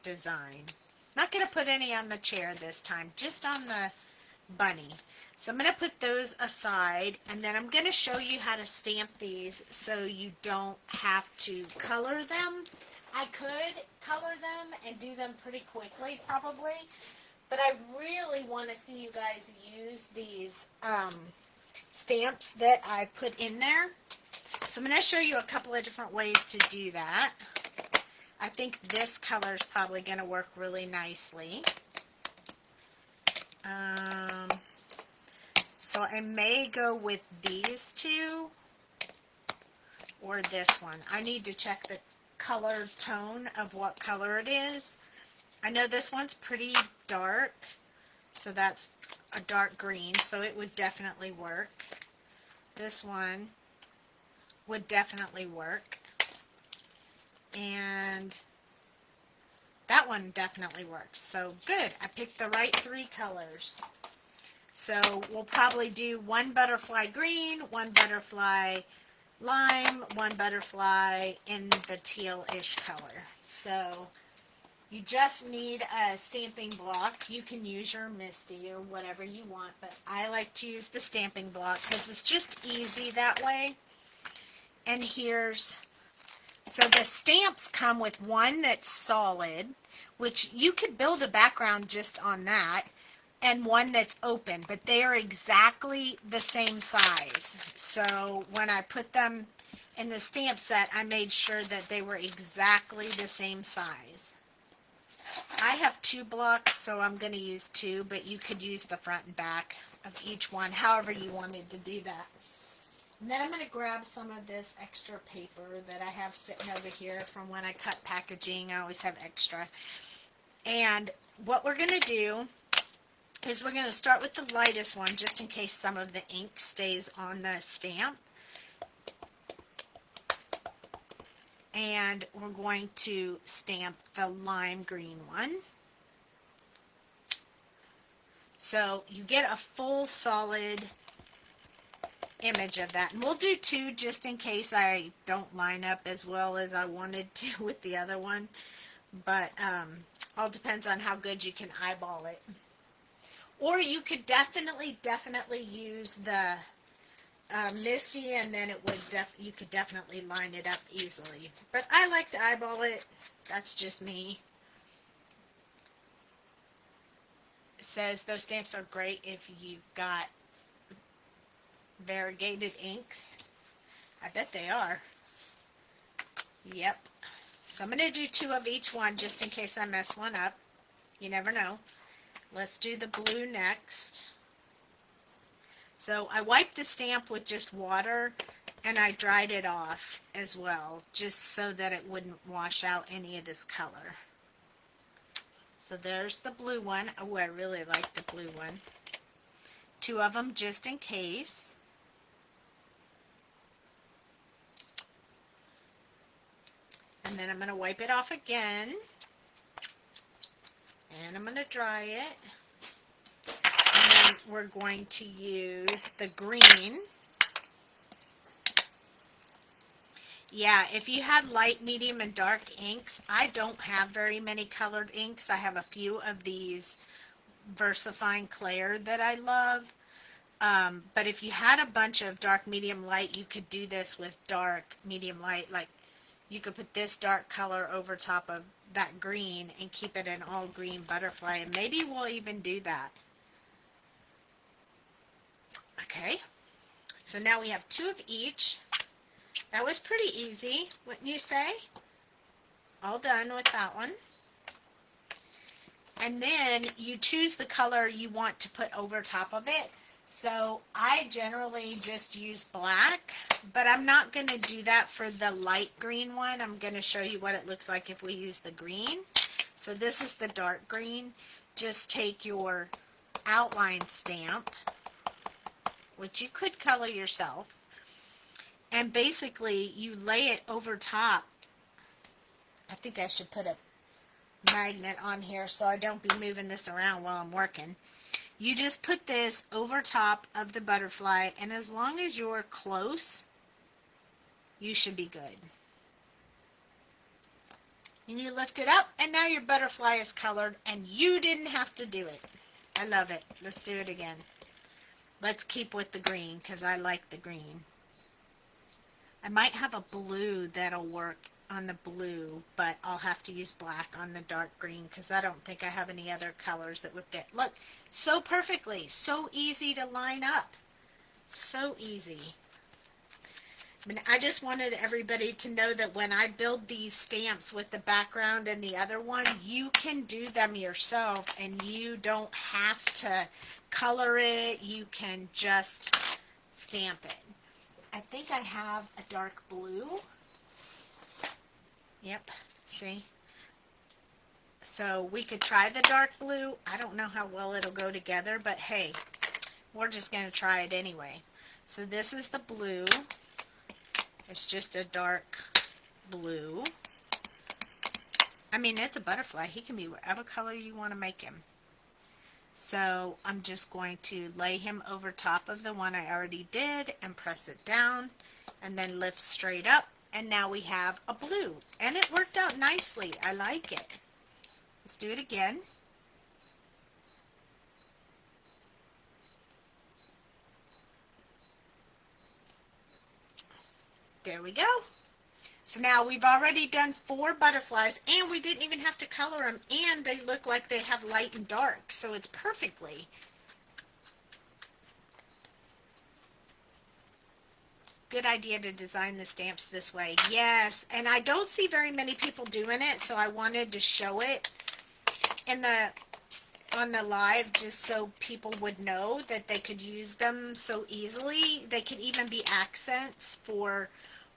design. Not going to put any on the chair this time, just on the bunny. So I'm going to put those aside, and then I'm going to show you how to stamp these so you don't have to color them. I could color them and do them pretty quickly probably, but I really want to see you guys use these stamps that I put in there. So I'm going to show you a couple of different ways to do that. I think this color is probably going to work really nicely. So I may go with these two or this one. I need to check the color tone of what color it is. I know this one's pretty dark, so that's a dark green, so it would definitely work. This one would definitely work. And that one definitely works. So good, I picked the right 3 colors. So we'll probably do one butterfly green, one butterfly lime, one butterfly in the teal-ish color. So you just need a stamping block. You can use your Misty or whatever you want, but I like to use the stamping block because it's just easy that way. And here's, so the stamps come with one that's solid, which you could build a background just on that, and one that's open, but they are exactly the same size. So when I put them in the stamp set, I made sure that they were exactly the same size. I have 2 blocks, so I'm going to use 2, but you could use the front and back of each one, however you wanted to do that. And then I'm going to grab some of this extra paper that I have sitting over here from when I cut packaging. I always have extra. And what we're going to do is we're going to start with the lightest one, just in case some of the ink stays on the stamp. And we're going to stamp the lime green one. So you get a full solid image of that. And we'll do 2 just in case I don't line up as well as I wanted to with the other one. But all depends on how good you can eyeball it. Or you could definitely use the Misty, and then it would you could definitely line it up easily. But I like to eyeball it. That's just me. It says those stamps are great if you've got variegated inks. I bet they are. Yep. So I'm going to do 2 of each one just in case I mess one up. You never know. Let's do the blue next. So I wiped the stamp with just water and I dried it off as well, just so that it wouldn't wash out any of this color. So there's the blue one. Oh, I really like the blue one. 2 of them just in case. And then I'm going to wipe it off again. And I'm going to dry it. And then we're going to use the green. Yeah, if you had light, medium, and dark inks, I don't have very many colored inks. I have a few of these VersaFine Clair that I love. But if you had a bunch of dark, medium, light, you could do this with dark, medium, light. Like, you could put this dark color over top of that green and keep it an all green butterfly, and maybe we'll even do that. Okay, so now we have 2 of each. That was pretty easy, wouldn't you say? All done with that one. And then you choose the color you want to put over top of it. So I generally just use black, but I'm not going to do that for the light green one. I'm going to show you what it looks like if we use the green. So this is the dark green. Just take your outline stamp, which you could color yourself, And basically you lay it over top. I think I should put a magnet on here so I don't be moving this around while I'm working. You just put this over top of the butterfly, and as long as you're close, you should be good. And you lift it up, and now your butterfly is colored, and you didn't have to do it. I love it. Let's do it again. Let's keep with the green, because I like the green. I might have a blue that'll work on the blue, but I'll have to use black on the dark green because I don't think I have any other colors that would fit. Look, so perfectly, so easy to line up, so easy. I mean, I just wanted everybody to know that when I build these stamps with the background and the other one, you can do them yourself and you don't have to color it. You can just stamp it. I think I have a dark blue. Yep, see? So we could try the dark blue. I don't know how well it'll go together, but hey, we're just going to try it anyway. So this is the blue. It's just a dark blue. I mean, it's a butterfly. He can be whatever color you want to make him. So I'm just going to lay him over top of the one I already did and press it down and then lift straight up. And now we have a blue. And it worked out nicely. I like it. Let's do it again. There we go. So now we've already done 4 butterflies and we didn't even have to color them. And they look like they have light and dark. So it's perfectly. Good idea to design the stamps this way. Yes, and I don't see very many people doing it, so I wanted to show it in on the live just so people would know that they could use them so easily. They could even be accents for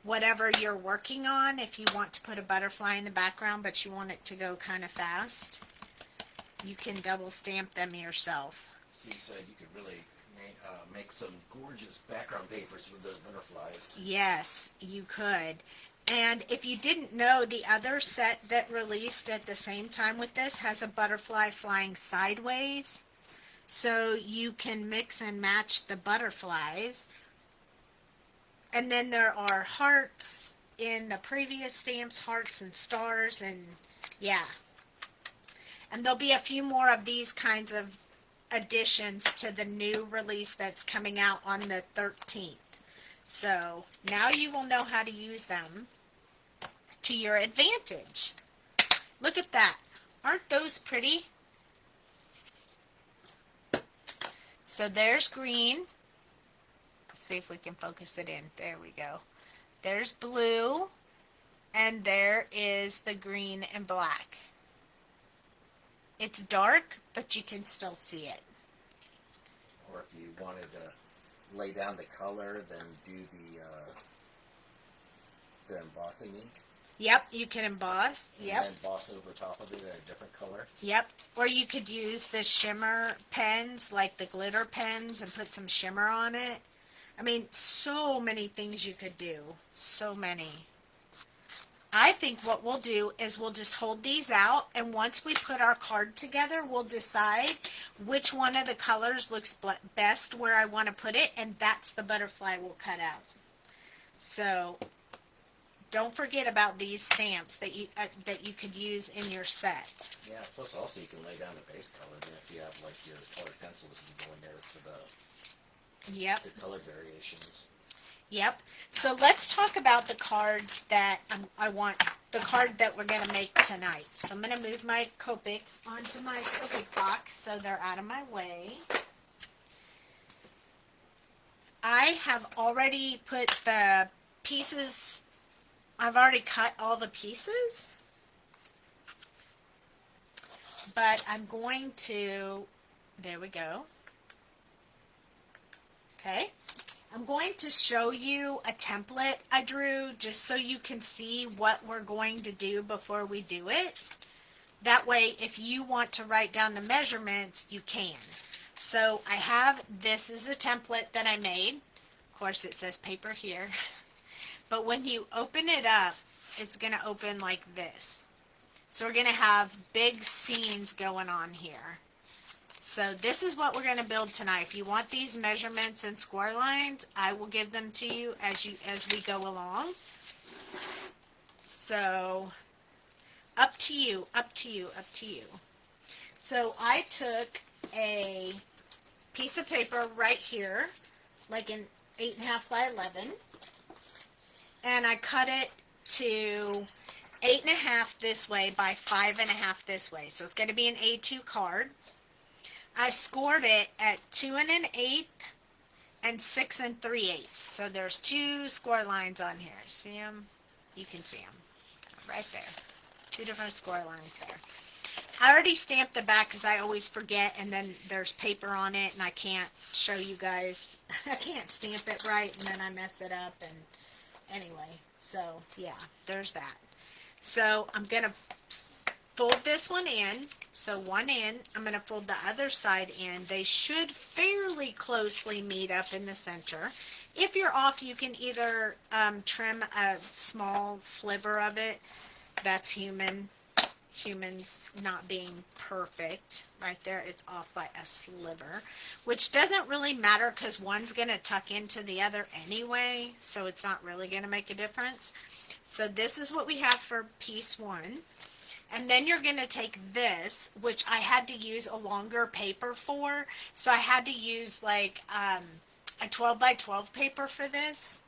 whatever you're working on. If you want to put a butterfly in the background but you want it to go kind of fast, you can double stamp them yourself.
So you said you could really make some gorgeous background papers with those butterflies.
Yes, you could. And if you didn't know, the other set that released at the same time with this has a butterfly flying sideways. So you can mix and match the butterflies. And then there are hearts in the previous stamps, hearts and stars, and yeah. And there'll be a few more of these kinds of additions to the new release that's coming out on the 13th. So now you will know how to use them to your advantage. Look at that. Aren't those pretty? So there's green. Let's see if we can focus it in. There we go. There's blue. And there is the green and black. It's dark, but you can still see it.
Or if you wanted to lay down the color, then do the embossing ink.
Yep, you can emboss.
And
Yep.
then emboss over top of it in a different color.
Yep. Or you could use the shimmer pens, like the glitter pens, and put some shimmer on it. I mean, so many things you could do. So many. I think what we'll do is we'll just hold these out, and once we put our card together, we'll decide which one of the colors looks best where I want to put it, and that's the butterfly we'll cut out. So don't forget about these stamps that you could use in your set.
Yeah, plus also you can lay down the base color then if you have like your colored pencils, you can go in there for the color variations.
Yep. So let's talk about the cards that I want, the card that we're going to make tonight. So I'm going to move my Copics onto my Copic box so they're out of my way. I have already put the pieces, I've already cut all the pieces. But I'm going to, there we go. Okay. I'm going to show you a template I drew just so you can see what we're going to do before we do it. That way, if you want to write down the measurements, you can. So I have, this is a template that I made. Of course, it says paper here. But when you open it up, it's going to open like this. So we're going to have big scenes going on here. So this is what we're going to build tonight. If you want these measurements and score lines, I will give them to you as we go along. So up to you, up to you, up to you. So I took a piece of paper right here, like an 8.5 by 11, and I cut it to 8.5 this way by 5.5 this way. So it's going to be an A2 card. I scored it at 2 1/8 and 6 3/8. So there's 2 score lines on here. See them? You can see them right there. 2 different score lines there. I already stamped the back because I always forget, and then there's paper on it, and I can't show you guys. I can't stamp it right, and then I mess it up, and anyway, so yeah, there's that. So I'm going to fold this one in, so one in. I'm going to fold the other side in. They should fairly closely meet up in the center. If you're off, you can either trim a small sliver of it. That's humans not being perfect. Right there, it's off by a sliver, which doesn't really matter because one's going to tuck into the other anyway, so it's not really going to make a difference. So this is what we have for piece 1. And then you're going to take this, which I had to use a longer paper for, so I had to use like a 12 by 12 paper for this.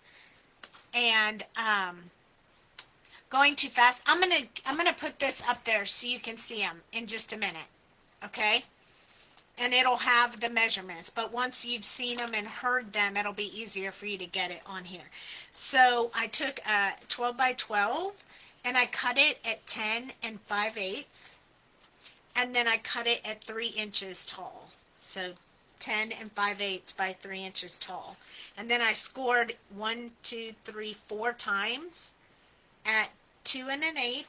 And going too fast. I'm gonna put this up there so you can see them in just a minute, okay? And it'll have the measurements, but once you've seen them and heard them, it'll be easier for you to get it on here. So I took a 12 by 12 and I cut it at 10 5/8, and then I cut it at 3 inches tall. So 10 5/8 by 3 inches tall. And then I scored 1, 2, 3, 4 times at 2 1/8,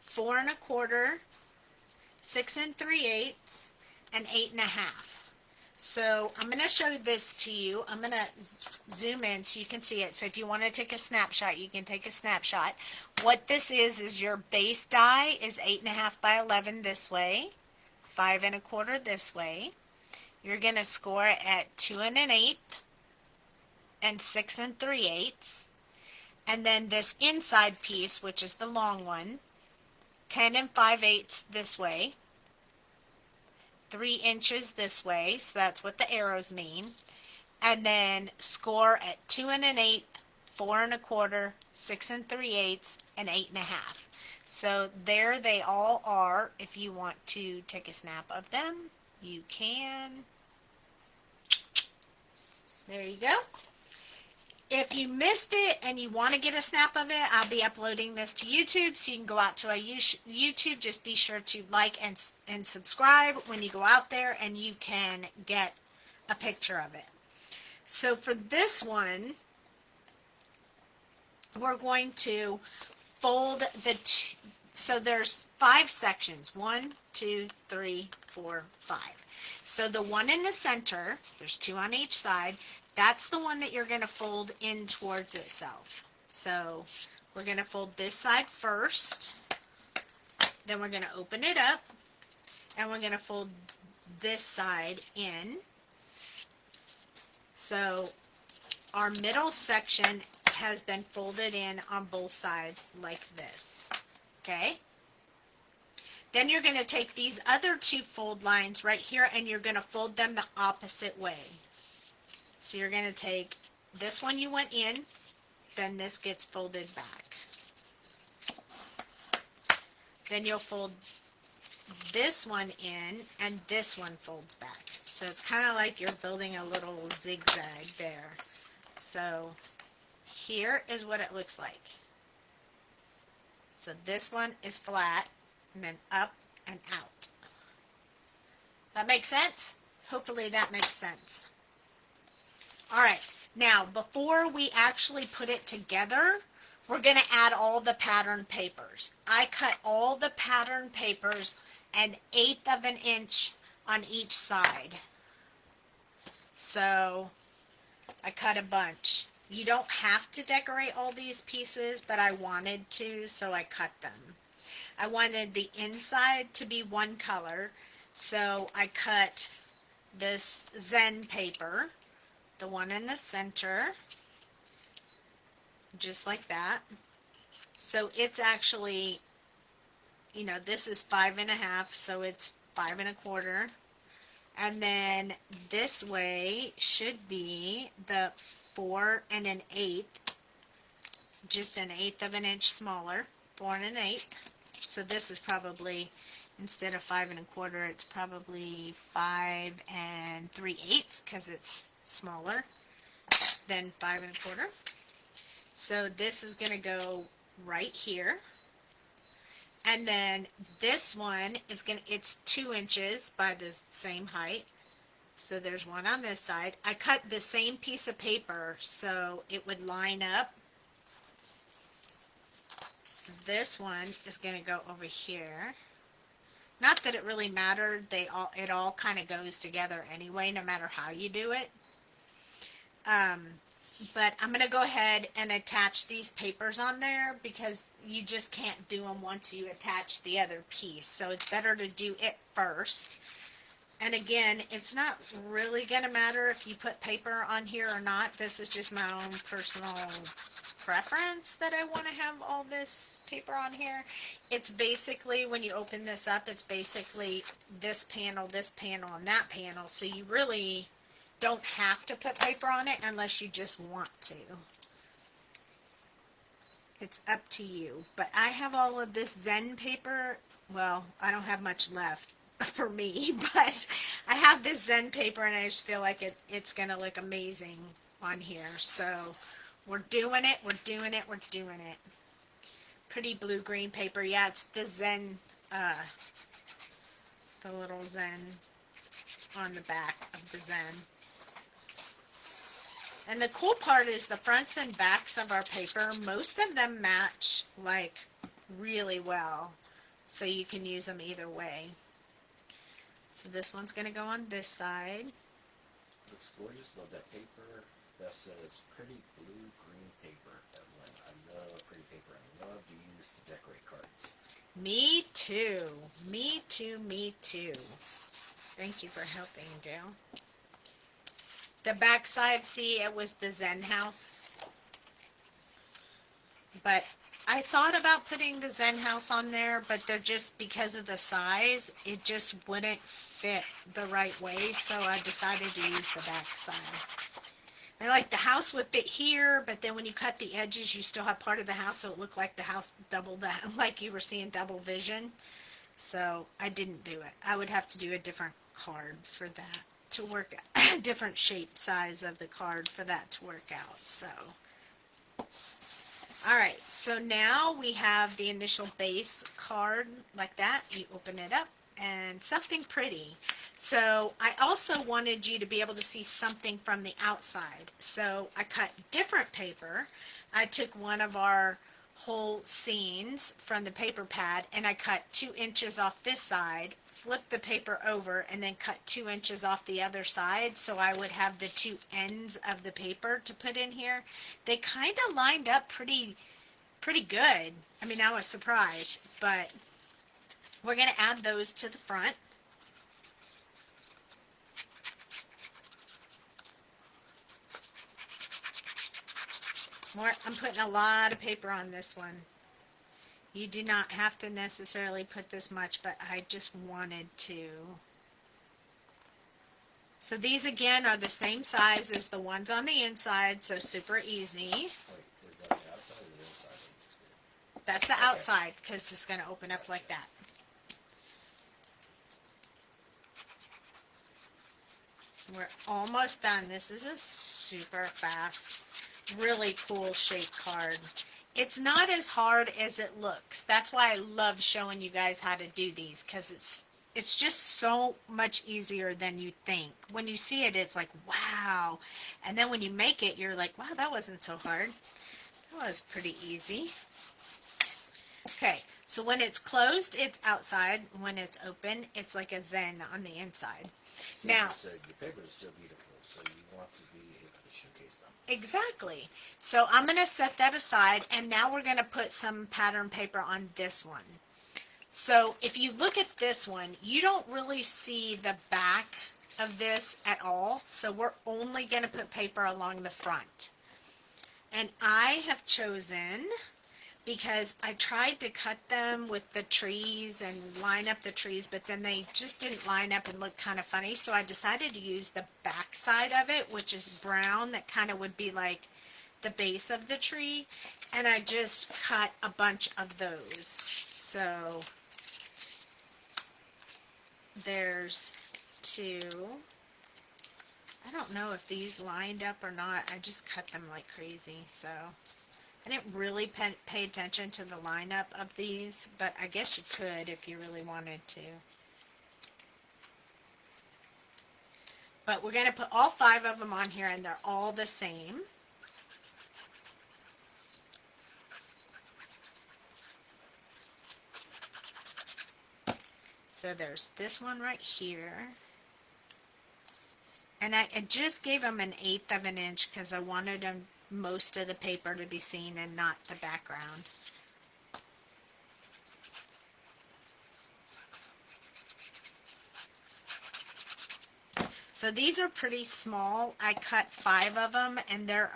4 1/4, 6 3/8, and 8.5. So I'm going to show this to you. I'm going to zoom in so you can see it. So if you want to take a snapshot, you can take a snapshot. What this is your base die is 8.5 by 11 this way, 5 1/4 this way. You're going to score it at 2 1/8 and 6 3/8. And then this inside piece, which is the long one, 10 5/8 this way, 3 inches this way, so that's what the arrows mean. And then score at 2 1/8, 4 1/4, 6 3/8, and 8.5. So there they all are. If you want to take a snap of them, you can. There you go. If you missed it and you want to get a snap of it, I'll be uploading this to YouTube, so you can go out to our YouTube. Just be sure to like and subscribe when you go out there, and you can get a picture of it. So for this one, we're going to fold so there's 5 sections. 1, 2, 3, 4, 5. So the one in the center, there's 2 on each side. That's the one that you're going to fold in towards itself. So we're going to fold this side first. Then we're going to open it up. And we're going to fold this side in. So our middle section has been folded in on both sides like this. Okay? Then you're going to take these other 2 fold lines right here, and you're going to fold them the opposite way. So you're going to take this one you went in, then this gets folded back. Then you'll fold this one in, and this one folds back. So it's kind of like you're building a little zigzag there. So here is what it looks like. So this one is flat, and then up and out. That makes sense? Hopefully that makes sense. All right, now before we actually put it together, we're going to add all the pattern papers. I cut all the pattern papers 1/8 of an inch on each side. So I cut a bunch. You don't have to decorate all these pieces, but I wanted to, so I cut them. I wanted the inside to be one color, so I cut this Zen paper, the one in the center, just like that. So it's actually, this is 5.5, so it's 5.25. And then this way should be the 4 1/8. It's just 1/8 of an inch smaller, 4 1/8. So this is probably, instead of 5 1/4, it's probably 5 3/8 because it's smaller than 5 1/4. So this is going to go right here. And then this one is it's 2 inches by the same height. So there's one on this side. I cut the same piece of paper so it would line up. So this one is going to go over here. Not that it really mattered. It all kind of goes together anyway, no matter how you do it. But I'm going to go ahead and attach these papers on there because you just can't do them once you attach the other piece. So it's better to do it first. And again, it's not really going to matter if you put paper on here or not. This is just my own personal preference that I want to have all this paper on here. It's basically, when you open this up, it's basically this panel, and that panel. So you really don't have to put paper on it unless you just want to. It's up to you. But I have all of this Zen paper. Well, I don't have much left for me, but I have this Zen paper and I just feel like it's going to look amazing on here. So we're doing it. Pretty blue-green paper. Yeah, it's the Zen, the little Zen on the back of the Zen. And the cool part is the fronts and backs of our paper, most of them match like really well. So you can use them either way. So this one's going to go on this side.
Looks gorgeous. Love that paper. Beth said it's pretty blue-green paper, Evelyn. I love pretty paper. I love to use to decorate cards.
Me too. Me too. Thank you for helping, Dale. The back side, see, it was the Zen house. But I thought about putting the Zen house on there, but they're just, because of the size, it just wouldn't fit the right way, so I decided to use the back side. And like the house would fit here, but then when you cut the edges, you still have part of the house, so it looked like the house double that, like you were seeing double vision. So I didn't do it. I would have to do a different card for that to work, a different shape size of the card for that to work out. So, all right. So now we have the initial base card like that. You open it up and something pretty. So I also wanted you to be able to see something from the outside. So I cut different paper. I took one of our whole scenes from the paper pad and I cut 2 inches off this side, flipped the paper over, and then cut 2 inches off the other side so I would have the 2 ends of the paper to put in here. They kind of lined up pretty good. I mean, I was surprised, but we're going to add those to the front. I'm putting a lot of paper on this one. You do not have to necessarily put this much, but I just wanted to. So these again are the same size as the ones on the inside, so super easy.
Wait, is that the outside or the inside?
That's the outside because it's going to open up like that. We're almost done. This is a super fast, really cool shape card. It's not as hard as it looks. That's why I love showing you guys how to do these, because it's just so much easier than you think. When you see it, it's like, wow. And then when you make it, you're like, wow, that wasn't so hard. That was pretty easy. Okay, so when it's closed, it's outside. When it's open, it's like a Zen on the inside.
See,
Now,
said your paper is so beautiful, so you want to be able to showcase case done.
Exactly. So I'm going to set that aside, and now we're going to put some pattern paper on this one. So if you look at this one, you don't really see the back of this at all. So we're only going to put paper along the front. And I have chosen, because I tried to cut them with the trees and line up the trees, but then they just didn't line up and look kind of funny. So I decided to use the back side of it, which is brown, that kind of would be like the base of the tree. And I just cut a bunch of those. So there's two. I don't know if these lined up or not. I just cut them like crazy. So I didn't really pay attention to the lineup of these, but I guess you could if you really wanted to. But we're going to put all 5 of them on here, and they're all the same. So there's this one right here. And I just gave them 1/8 of an inch because I wanted them, most of the paper to be seen and not the background. So these are pretty small. I cut 5 of them, and they're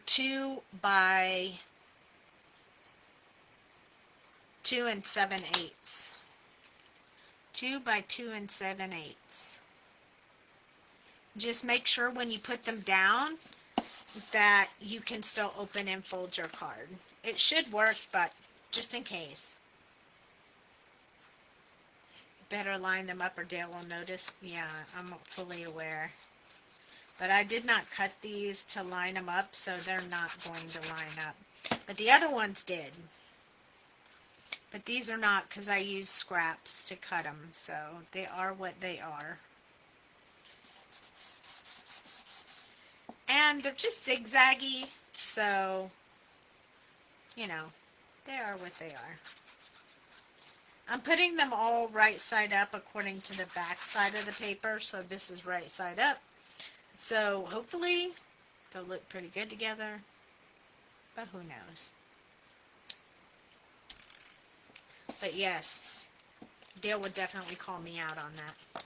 2 by 2 7/8. 2 by 2 7/8. Just make sure when you put them down that you can still open and fold your card. It should work, but just in case. Better line them up or Dale will notice. Yeah, I'm fully aware. But I did not cut these to line them up, so they're not going to line up. But the other ones did. But these are not, because I used scraps to cut them, so they are what they are. And they're just zigzaggy, so, you know, they are what they are. I'm putting them all right side up according to the back side of the paper, so this is right side up. So hopefully they'll look pretty good together, but who knows. But yes, Dale would definitely call me out on that.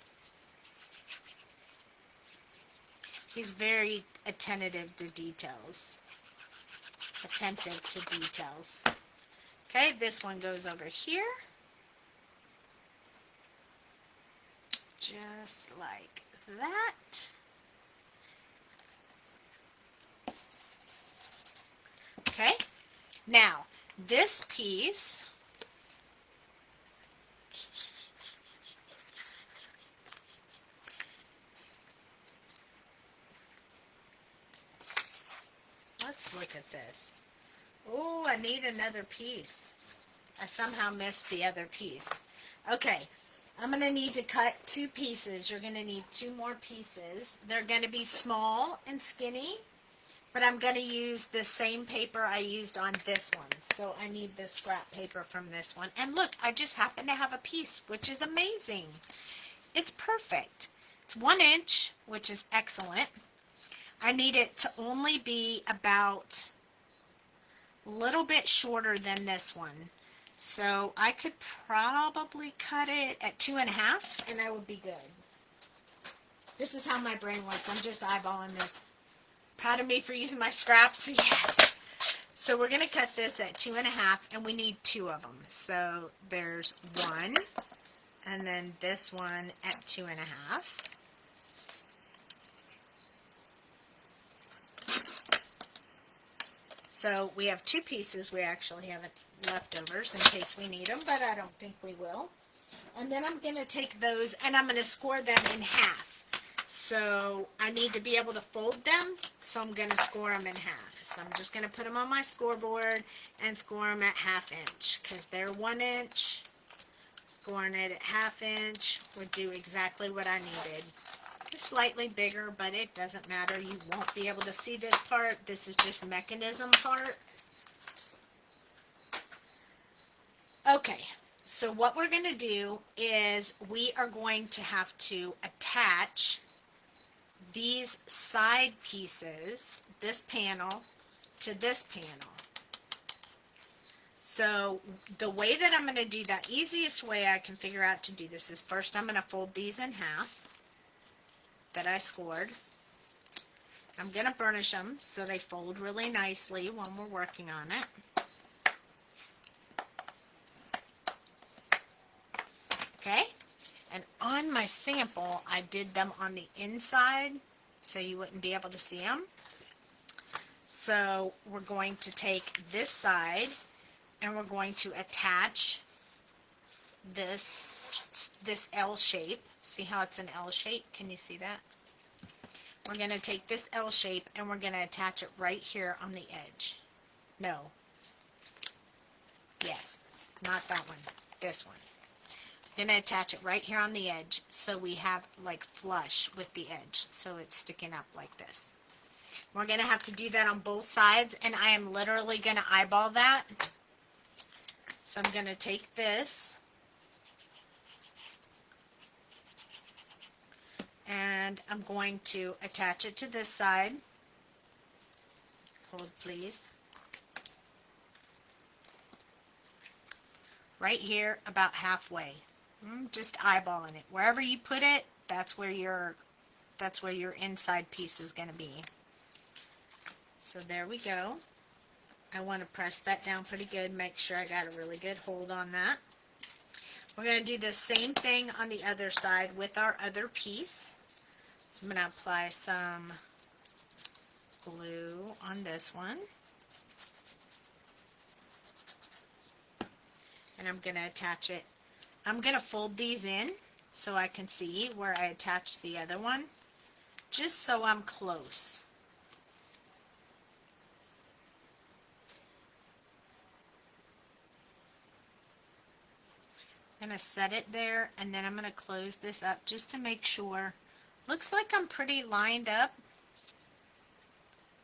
He's very attentive to details. Attentive to details. Okay, this one goes over here. Just like that. Okay, now this piece, let's look at this. Oh, I need another piece. I somehow missed the other piece. Okay, I'm going to need to cut 2 pieces. You're going to need 2 more pieces. They're going to be small and skinny, but I'm going to use the same paper I used on this one. So I need the scrap paper from this one. And look, I just happen to have a piece, which is amazing. It's perfect. It's 1 inch, which is excellent. I need it to only be about a little bit shorter than this one. So I could probably cut it at 2.5 and I would be good. This is how my brain works. I'm just eyeballing this. Proud of me for using my scraps? Yes. So we're going to cut this at 2.5 and we need 2 of them. So there's 1 and then this one at 2.5. So we have 2 pieces. We actually have leftovers in case we need them, but I don't think we will. And then I'm going to take those and I'm going to score them in half. So I need to be able to fold them, so I'm going to score them in half. So I'm just going to put them on my scoreboard and score them at 1/2 inch because they're 1 inch. Scoring it at 1/2 inch would do exactly what I needed. It's slightly bigger, but it doesn't matter. You won't be able to see this part. This is just mechanism part. Okay, so what we're going to do is we are going to have to attach these side pieces, this panel to this panel. So the way that I'm going to do that, easiest way I can figure out to do this is first I'm going to fold these in half that I scored. I'm going to burnish them so they fold really nicely when we're working on it. Okay, and on my sample I did them on the inside so you wouldn't be able to see them. So we're going to take this side and we're going to attach this L shape. See how it's an L shape? Can you see that? We're going to take this L shape and we're going to attach it right here on the edge. No. Yes, not that one. This one. We're going to attach it right here on the edge so we have like flush with the edge, so it's sticking up like this. We're going to have to do that on both sides, and I am literally going to eyeball that. So I'm going to take this and I'm going to attach it to this side. Hold please. Right here, about halfway. Just eyeballing it. Wherever you put it, that's where your inside piece is going to be. So there we go. I want to press that down pretty good, make sure I got a really good hold on that. We're going to do the same thing on the other side with our other piece. So I'm going to apply some glue on this one. And I'm going to attach it. I'm going to fold these in so I can see where I attached the other one, just so I'm close. I'm going to set it there, and then I'm going to close this up just to make sure. Looks like I'm pretty lined up.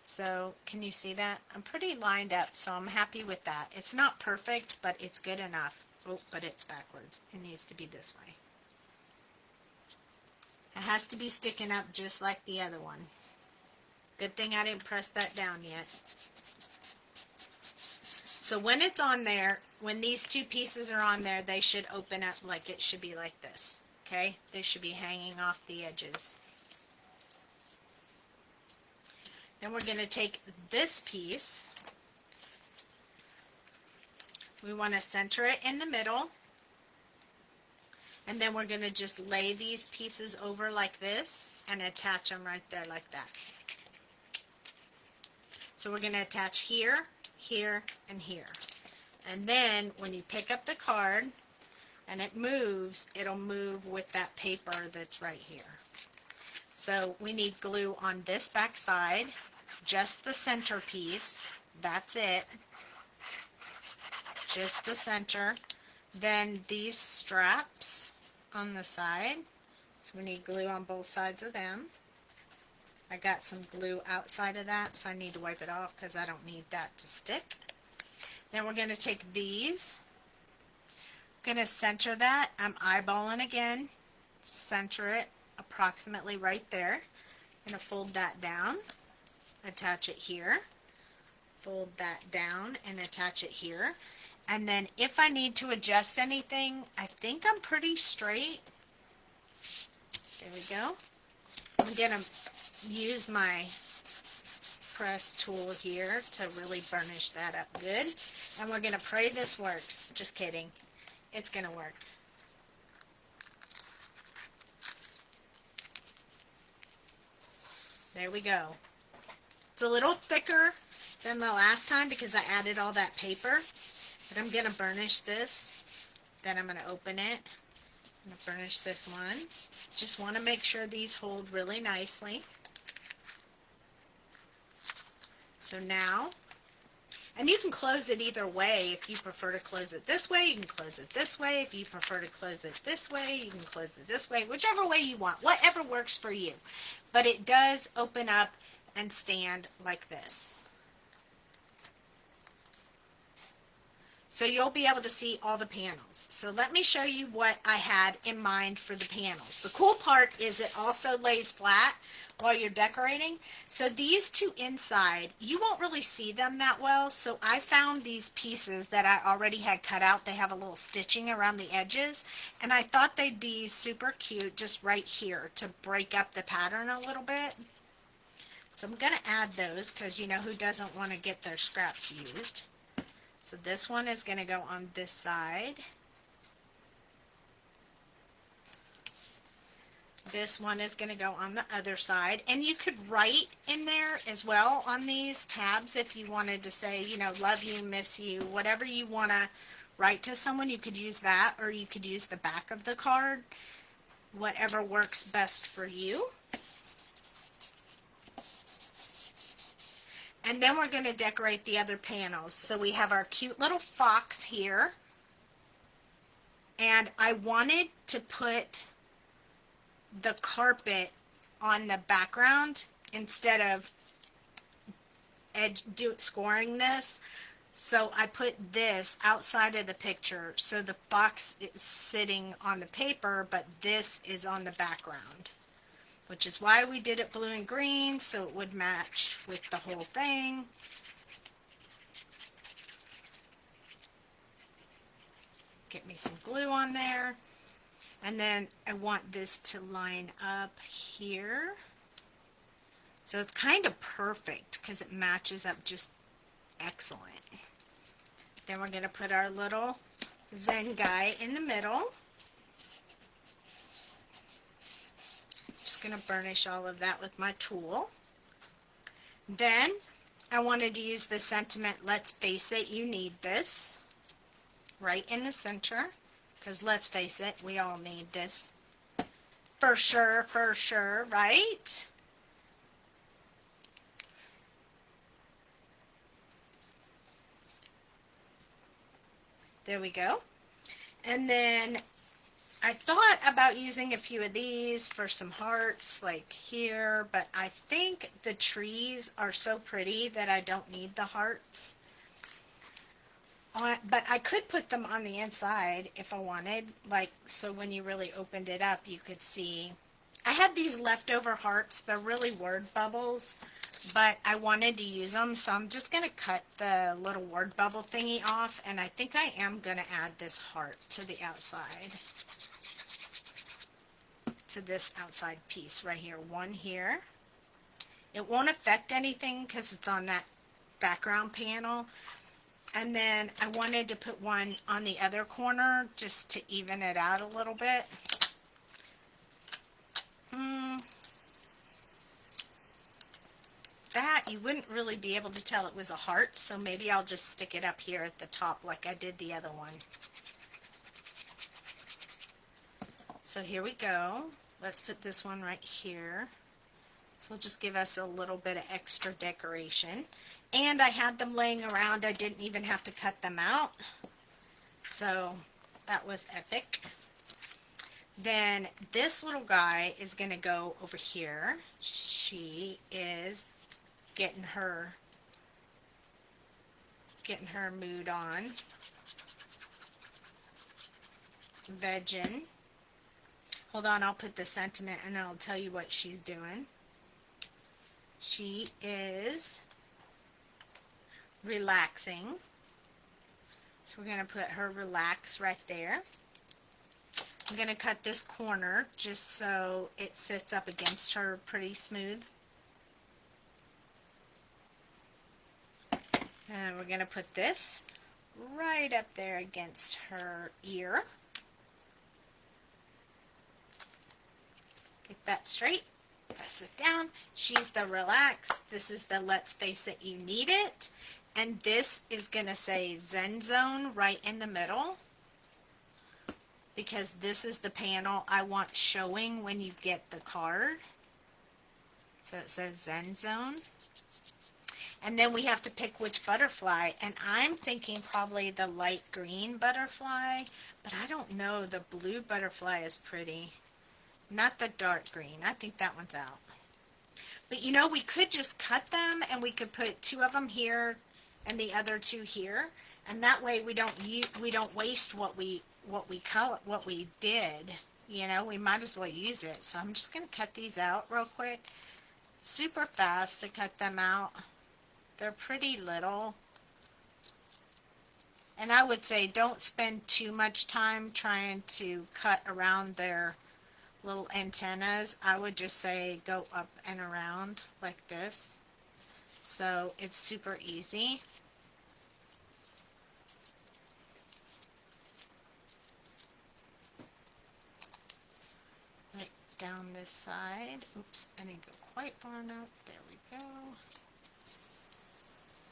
So can you see that? I'm pretty lined up, so I'm happy with that. It's not perfect, but it's good enough. Oh, but it's backwards. It needs to be this way. It has to be sticking up just like the other one. Good thing I didn't press that down yet. So when it's on there, when these two pieces are on there, they should open up like it should be like this. Okay? They should be hanging off the edges. Then we're going to take this piece. We want to center it in the middle. And then we're going to just lay these pieces over like this and attach them right there like that. So we're going to attach here, here, and here. And then when you pick up the card and it moves, it'll move with that paper that's right here. So we need glue on this back side, just the center piece. That's it. Just the center. Then these straps on the side. So we need glue on both sides of them. I got some glue outside of that, so I need to wipe it off because I don't need that to stick. Then we're going to take these. I'm going to center that. I'm eyeballing again. Center it approximately right there. I'm going to fold that down. Attach it here. Fold that down and attach it here. And then if I need to adjust anything, I think I'm pretty straight. There we go. I'm going to use my press tool here to really burnish that up good. And we're going to pray this works. Just kidding. It's going to work. There we go. It's a little thicker than the last time because I added all that paper. But I'm going to burnish this. Then I'm going to open it. I'm going to burnish this one. Just want to make sure these hold really nicely. So now, and you can close it either way. If you prefer to close it this way, you can close it this way. If you prefer to close it this way, you can close it this way. Whichever way you want, whatever works for you. But it does open up and stand like this. So you'll be able to see all the panels. So let me show you what I had in mind for the panels. The cool part is it also lays flat while you're decorating. So these two inside, you won't really see them that well. So I found these pieces that I already had cut out. They have a little stitching around the edges. And I thought they'd be super cute just right here to break up the pattern a little bit. So I'm going to add those because you know who doesn't want to get their scraps used. So this one is going to go on this side. This one is going to go on the other side. And you could write in there as well on these tabs if you wanted to say, you know, love you, miss you, whatever you want to write to someone, you could use that, or you could use the back of the card, whatever works best for you. And then we're going to decorate the other panels. So we have our cute little fox here. And I wanted to put the carpet on the background instead of scoring this. So I put this outside of the picture. So the fox is sitting on the paper, but this is on the background. Which is why we did it blue and green, so it would match with the whole thing. Get me some glue on there. And then I want this to line up here. So it's kind of perfect because it matches up just excellent. Then we're going to put our little Zen guy in the middle. Just going to burnish all of that with my tool. Then I wanted to use the sentiment, let's face it, you need this, right in the center, because let's face it, we all need this. For sure, right? There we go. And then I thought about using a few of these for some hearts like here, but I think the trees are so pretty that I don't need the hearts. But I could put them on the inside if I wanted, like so when you really opened it up you could see. I had these leftover hearts, they're really word bubbles, but I wanted to use them, so I'm just going to cut the little word bubble thingy off, and I think I am going to add this heart to the outside. To this outside piece right here, one here. It won't affect anything because it's on that background panel. And then I wanted to put one on the other corner just to even it out a little bit. That you wouldn't really be able to tell it was a heart, so maybe I'll just stick it up here at the top like I did the other one. So here we go. Let's put this one right here. So it'll just give us a little bit of extra decoration. And I had them laying around. I didn't even have to cut them out. So that was epic. Then this little guy is going to go over here. She is getting her mood on. Veggin'. Hold on, I'll put the sentiment and I'll tell you what she's doing. She is relaxing. So we're going to put her relax right there. I'm going to cut this corner just so it sits up against her pretty smooth. And we're going to put this right up there against her ear. Get that straight. Press it down. She's the relax. This is the let's face it, you need it. And this is going to say Zen Zone right in the middle. Because this is the panel I want showing when you get the card. So it says Zen Zone. And then we have to pick which butterfly. And I'm thinking probably the light green butterfly. But I don't know. The blue butterfly is pretty. Not the dark green. I think that one's out. But you know, we could just cut them and we could put two of them here and the other two here. And that way we don't waste what we did. You know, we might as well use it. So I'm just going to cut these out real quick. Super fast to cut them out. They're pretty little. And I would say don't spend too much time trying to cut around their little antennas. I would just say go up and around like this. So it's super easy. Right down this side. Oops, I didn't go quite far enough. There we go.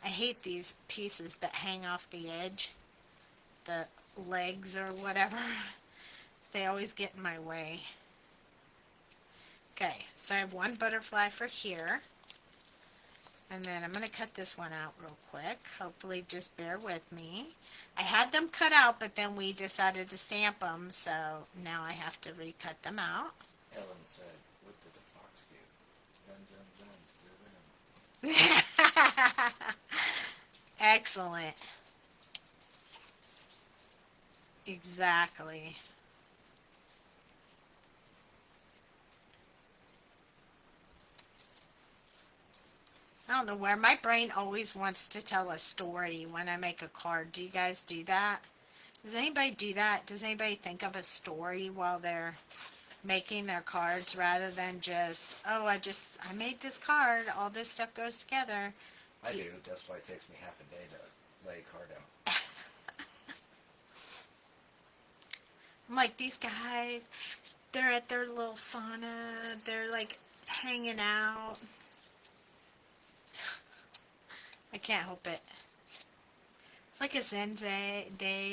I hate these pieces that hang off the edge, the legs or whatever. They always get in my way. Okay, so I have one butterfly for here. And then I'm going to cut this one out real quick. Hopefully just bear with me. I had them cut out, but then we decided to stamp them, so now I have to recut them out.
Ellen said, what did the fox do? Zen, zen, zen, zen.
Excellent. Exactly. I don't know where my brain always wants to tell a story when I make a card. Do you guys do that? Does anybody do that? Does anybody think of a story while they're making their cards rather than just, oh, I made this card, all this stuff goes together?
I do. That's why it takes me half a day to lay a card out.
I'm like, these guys, they're at their little sauna, they're like hanging out. I can't help it. It's like a Zen day.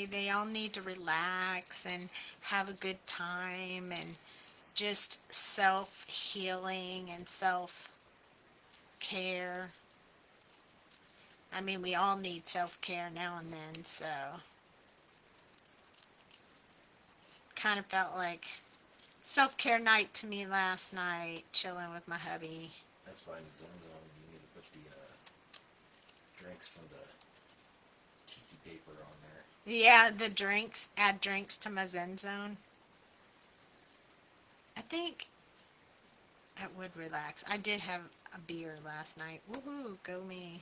They all need to relax and have a good time and just self-healing and self-care. I mean, we all need self-care now and then, so kind of felt like self-care night to me last night, chilling with my hubby.
That's why in the Zen Zone you need to put the drinks from the tiki paper on there.
Yeah, the drinks. Add drinks to my Zen Zone. I think it would relax. I did have a beer last night. Woohoo, go me.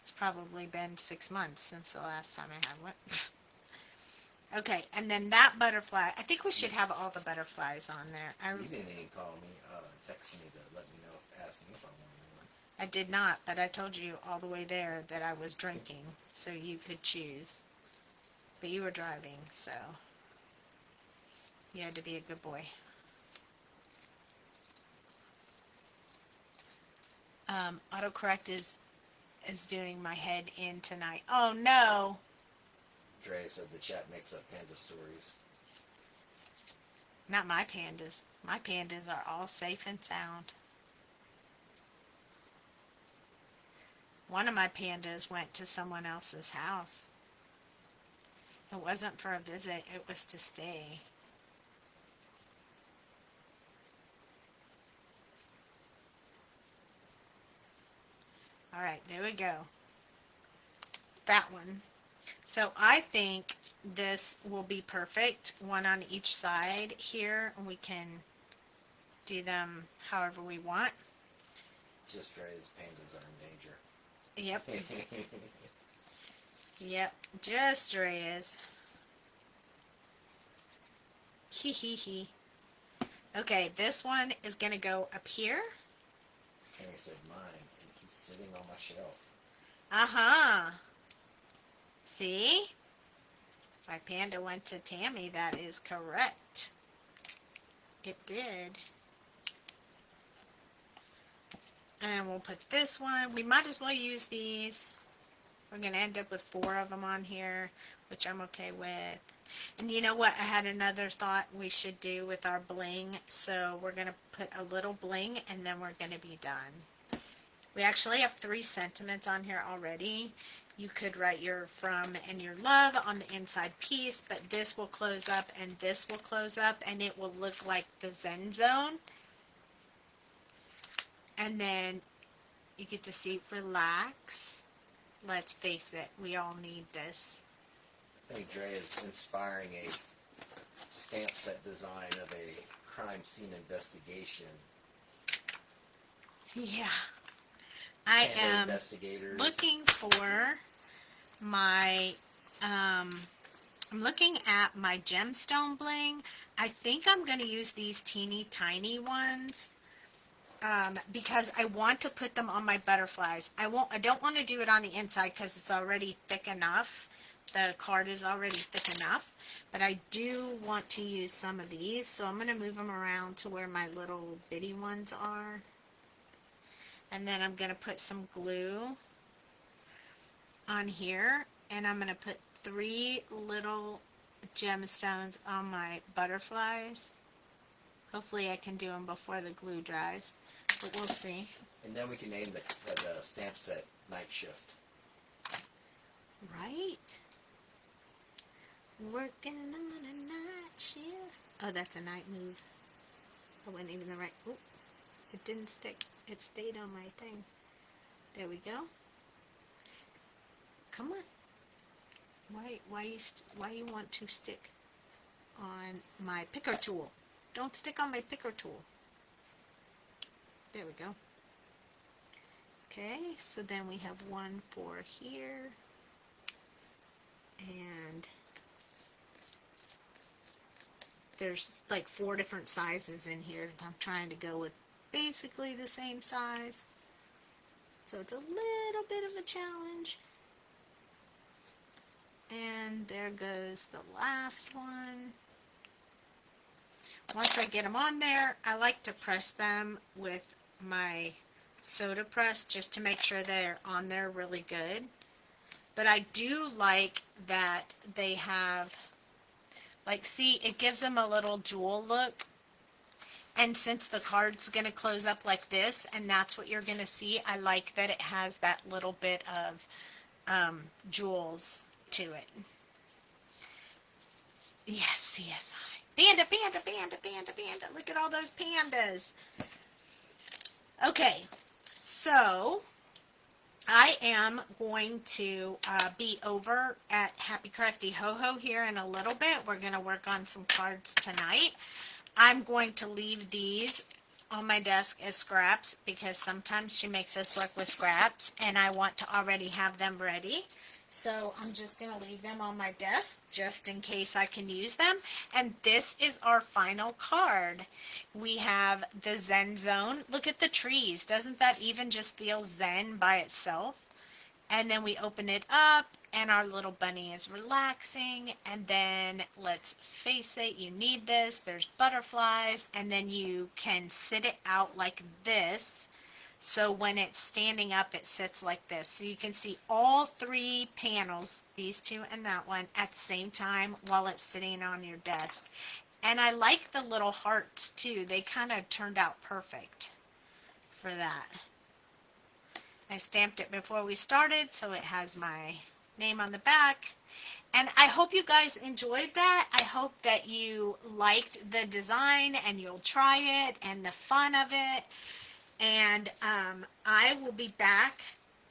It's probably been 6 months since the last time I had one. Okay, and then that butterfly. I think we should have all the butterflies on there.
You didn't even call me, text me to let me know, ask me if I wanted one.
I did not, but I told you all the way there that I was drinking, so you could choose. But you were driving, so you had to be a good boy. Autocorrect is doing my head in tonight. Oh no!
Dre said the chat makes up panda stories.
Not my pandas. My pandas are all safe and sound. One of my pandas went to someone else's house. It wasn't for a visit, it was to stay. Alright, there we go. That one. So I think this will be perfect. One on each side here. We can do them however we want.
Just Dre's pandas are in danger.
Yep. Yep. Just Dre's. Hee hee hee. Okay, this one is going to go up here.
Kenny said mine, and he's sitting on my shelf.
Uh-huh. See? My panda went to Tammy. That is correct. It did. And we'll put this one. We might as well use these. We're going to end up with 4 of them on here, which I'm okay with. And you know what? I had another thought we should do with our bling. So we're going to put a little bling, and then we're going to be done. We actually have 3 sentiments on here already. You could write your from and your love on the inside piece, but this will close up and this will close up, and it will look like the Zen Zone. And then you get to see relax. let's face it, we all need this.
I think Dre is inspiring a stamp set design of a crime scene investigation.
Yeah. I
Candle
am
investigators.
looking for my, I'm looking at my gemstone bling. I think I'm going to use these teeny tiny ones. Because I want to put them on my butterflies. I don't want to do it on the inside because it's already thick enough. The card is already thick enough. But I do want to use some of these. So I'm going to move them around to where my little bitty ones are. And then I'm going to put some glue on here. And I'm going to put 3 little gemstones on my butterflies. Hopefully I can do them before the glue dries. But we'll see.
And then we can name the stamp set Night Shift.
Right? Working on a night shift. Oh, that's a night move. I wasn't even the right. Oh, it didn't stick. It stayed on my thing. There we go. Come on. Why you want to stick on my picker tool? Don't stick on my picker tool. There we go. Okay, so then we have one for here. And there's like 4 different sizes in here. I'm trying to go with basically the same size. So it's a little bit of a challenge. And there goes the last one. Once I get them on there, I like to press them with my soda press just to make sure they're on there really good. But I do like that they have, like, see, it gives them a little jewel look. And since the card's going to close up like this, and that's what you're going to see, I like that it has that little bit of jewels to it. Yes, CSI. Panda, panda, panda, panda, panda. Look at all those pandas. Okay, so I am going to be over at Happy Crafty Ho Ho here in a little bit. We're going to work on some cards tonight. I'm going to leave these on my desk as scraps because sometimes she makes us work with scraps and I want to already have them ready. So I'm just going to leave them on my desk just in case I can use them. And this is our final card. We have the Zen Zone. Look at the trees. Doesn't that even just feel zen by itself? And then we open it up and our little bunny is relaxing. And then let's face it, you need this. There's butterflies. And then you can sit it out like this. So when it's standing up, it sits like this. So you can see all 3 panels, these 2 and that one, at the same time while it's sitting on your desk. And I like the little hearts too. They kind of turned out perfect for that. I stamped it before we started, so it has my name on the back. And I hope you guys enjoyed that. I hope that you liked the design and you'll try it and the fun of it. And I will be back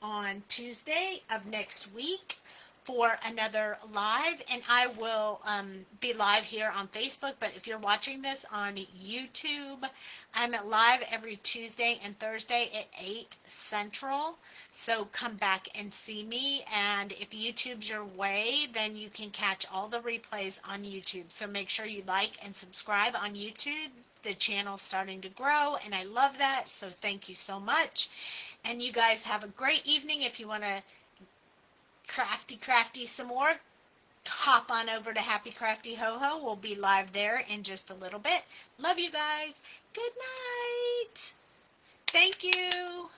on Tuesday of next week for another live, and I will be live here on Facebook, but if you're watching this on YouTube, I'm live every Tuesday and Thursday at 8 Central, so come back and see me, and if YouTube's your way, then you can catch all the replays on YouTube, so make sure you like and subscribe on YouTube. The channel's starting to grow, and I love that, so thank you so much, and you guys have a great evening. If you want to crafty some more, hop on over to Happy Crafty Ho Ho. We'll be live there in just a little bit. Love you guys. Good night. Thank you.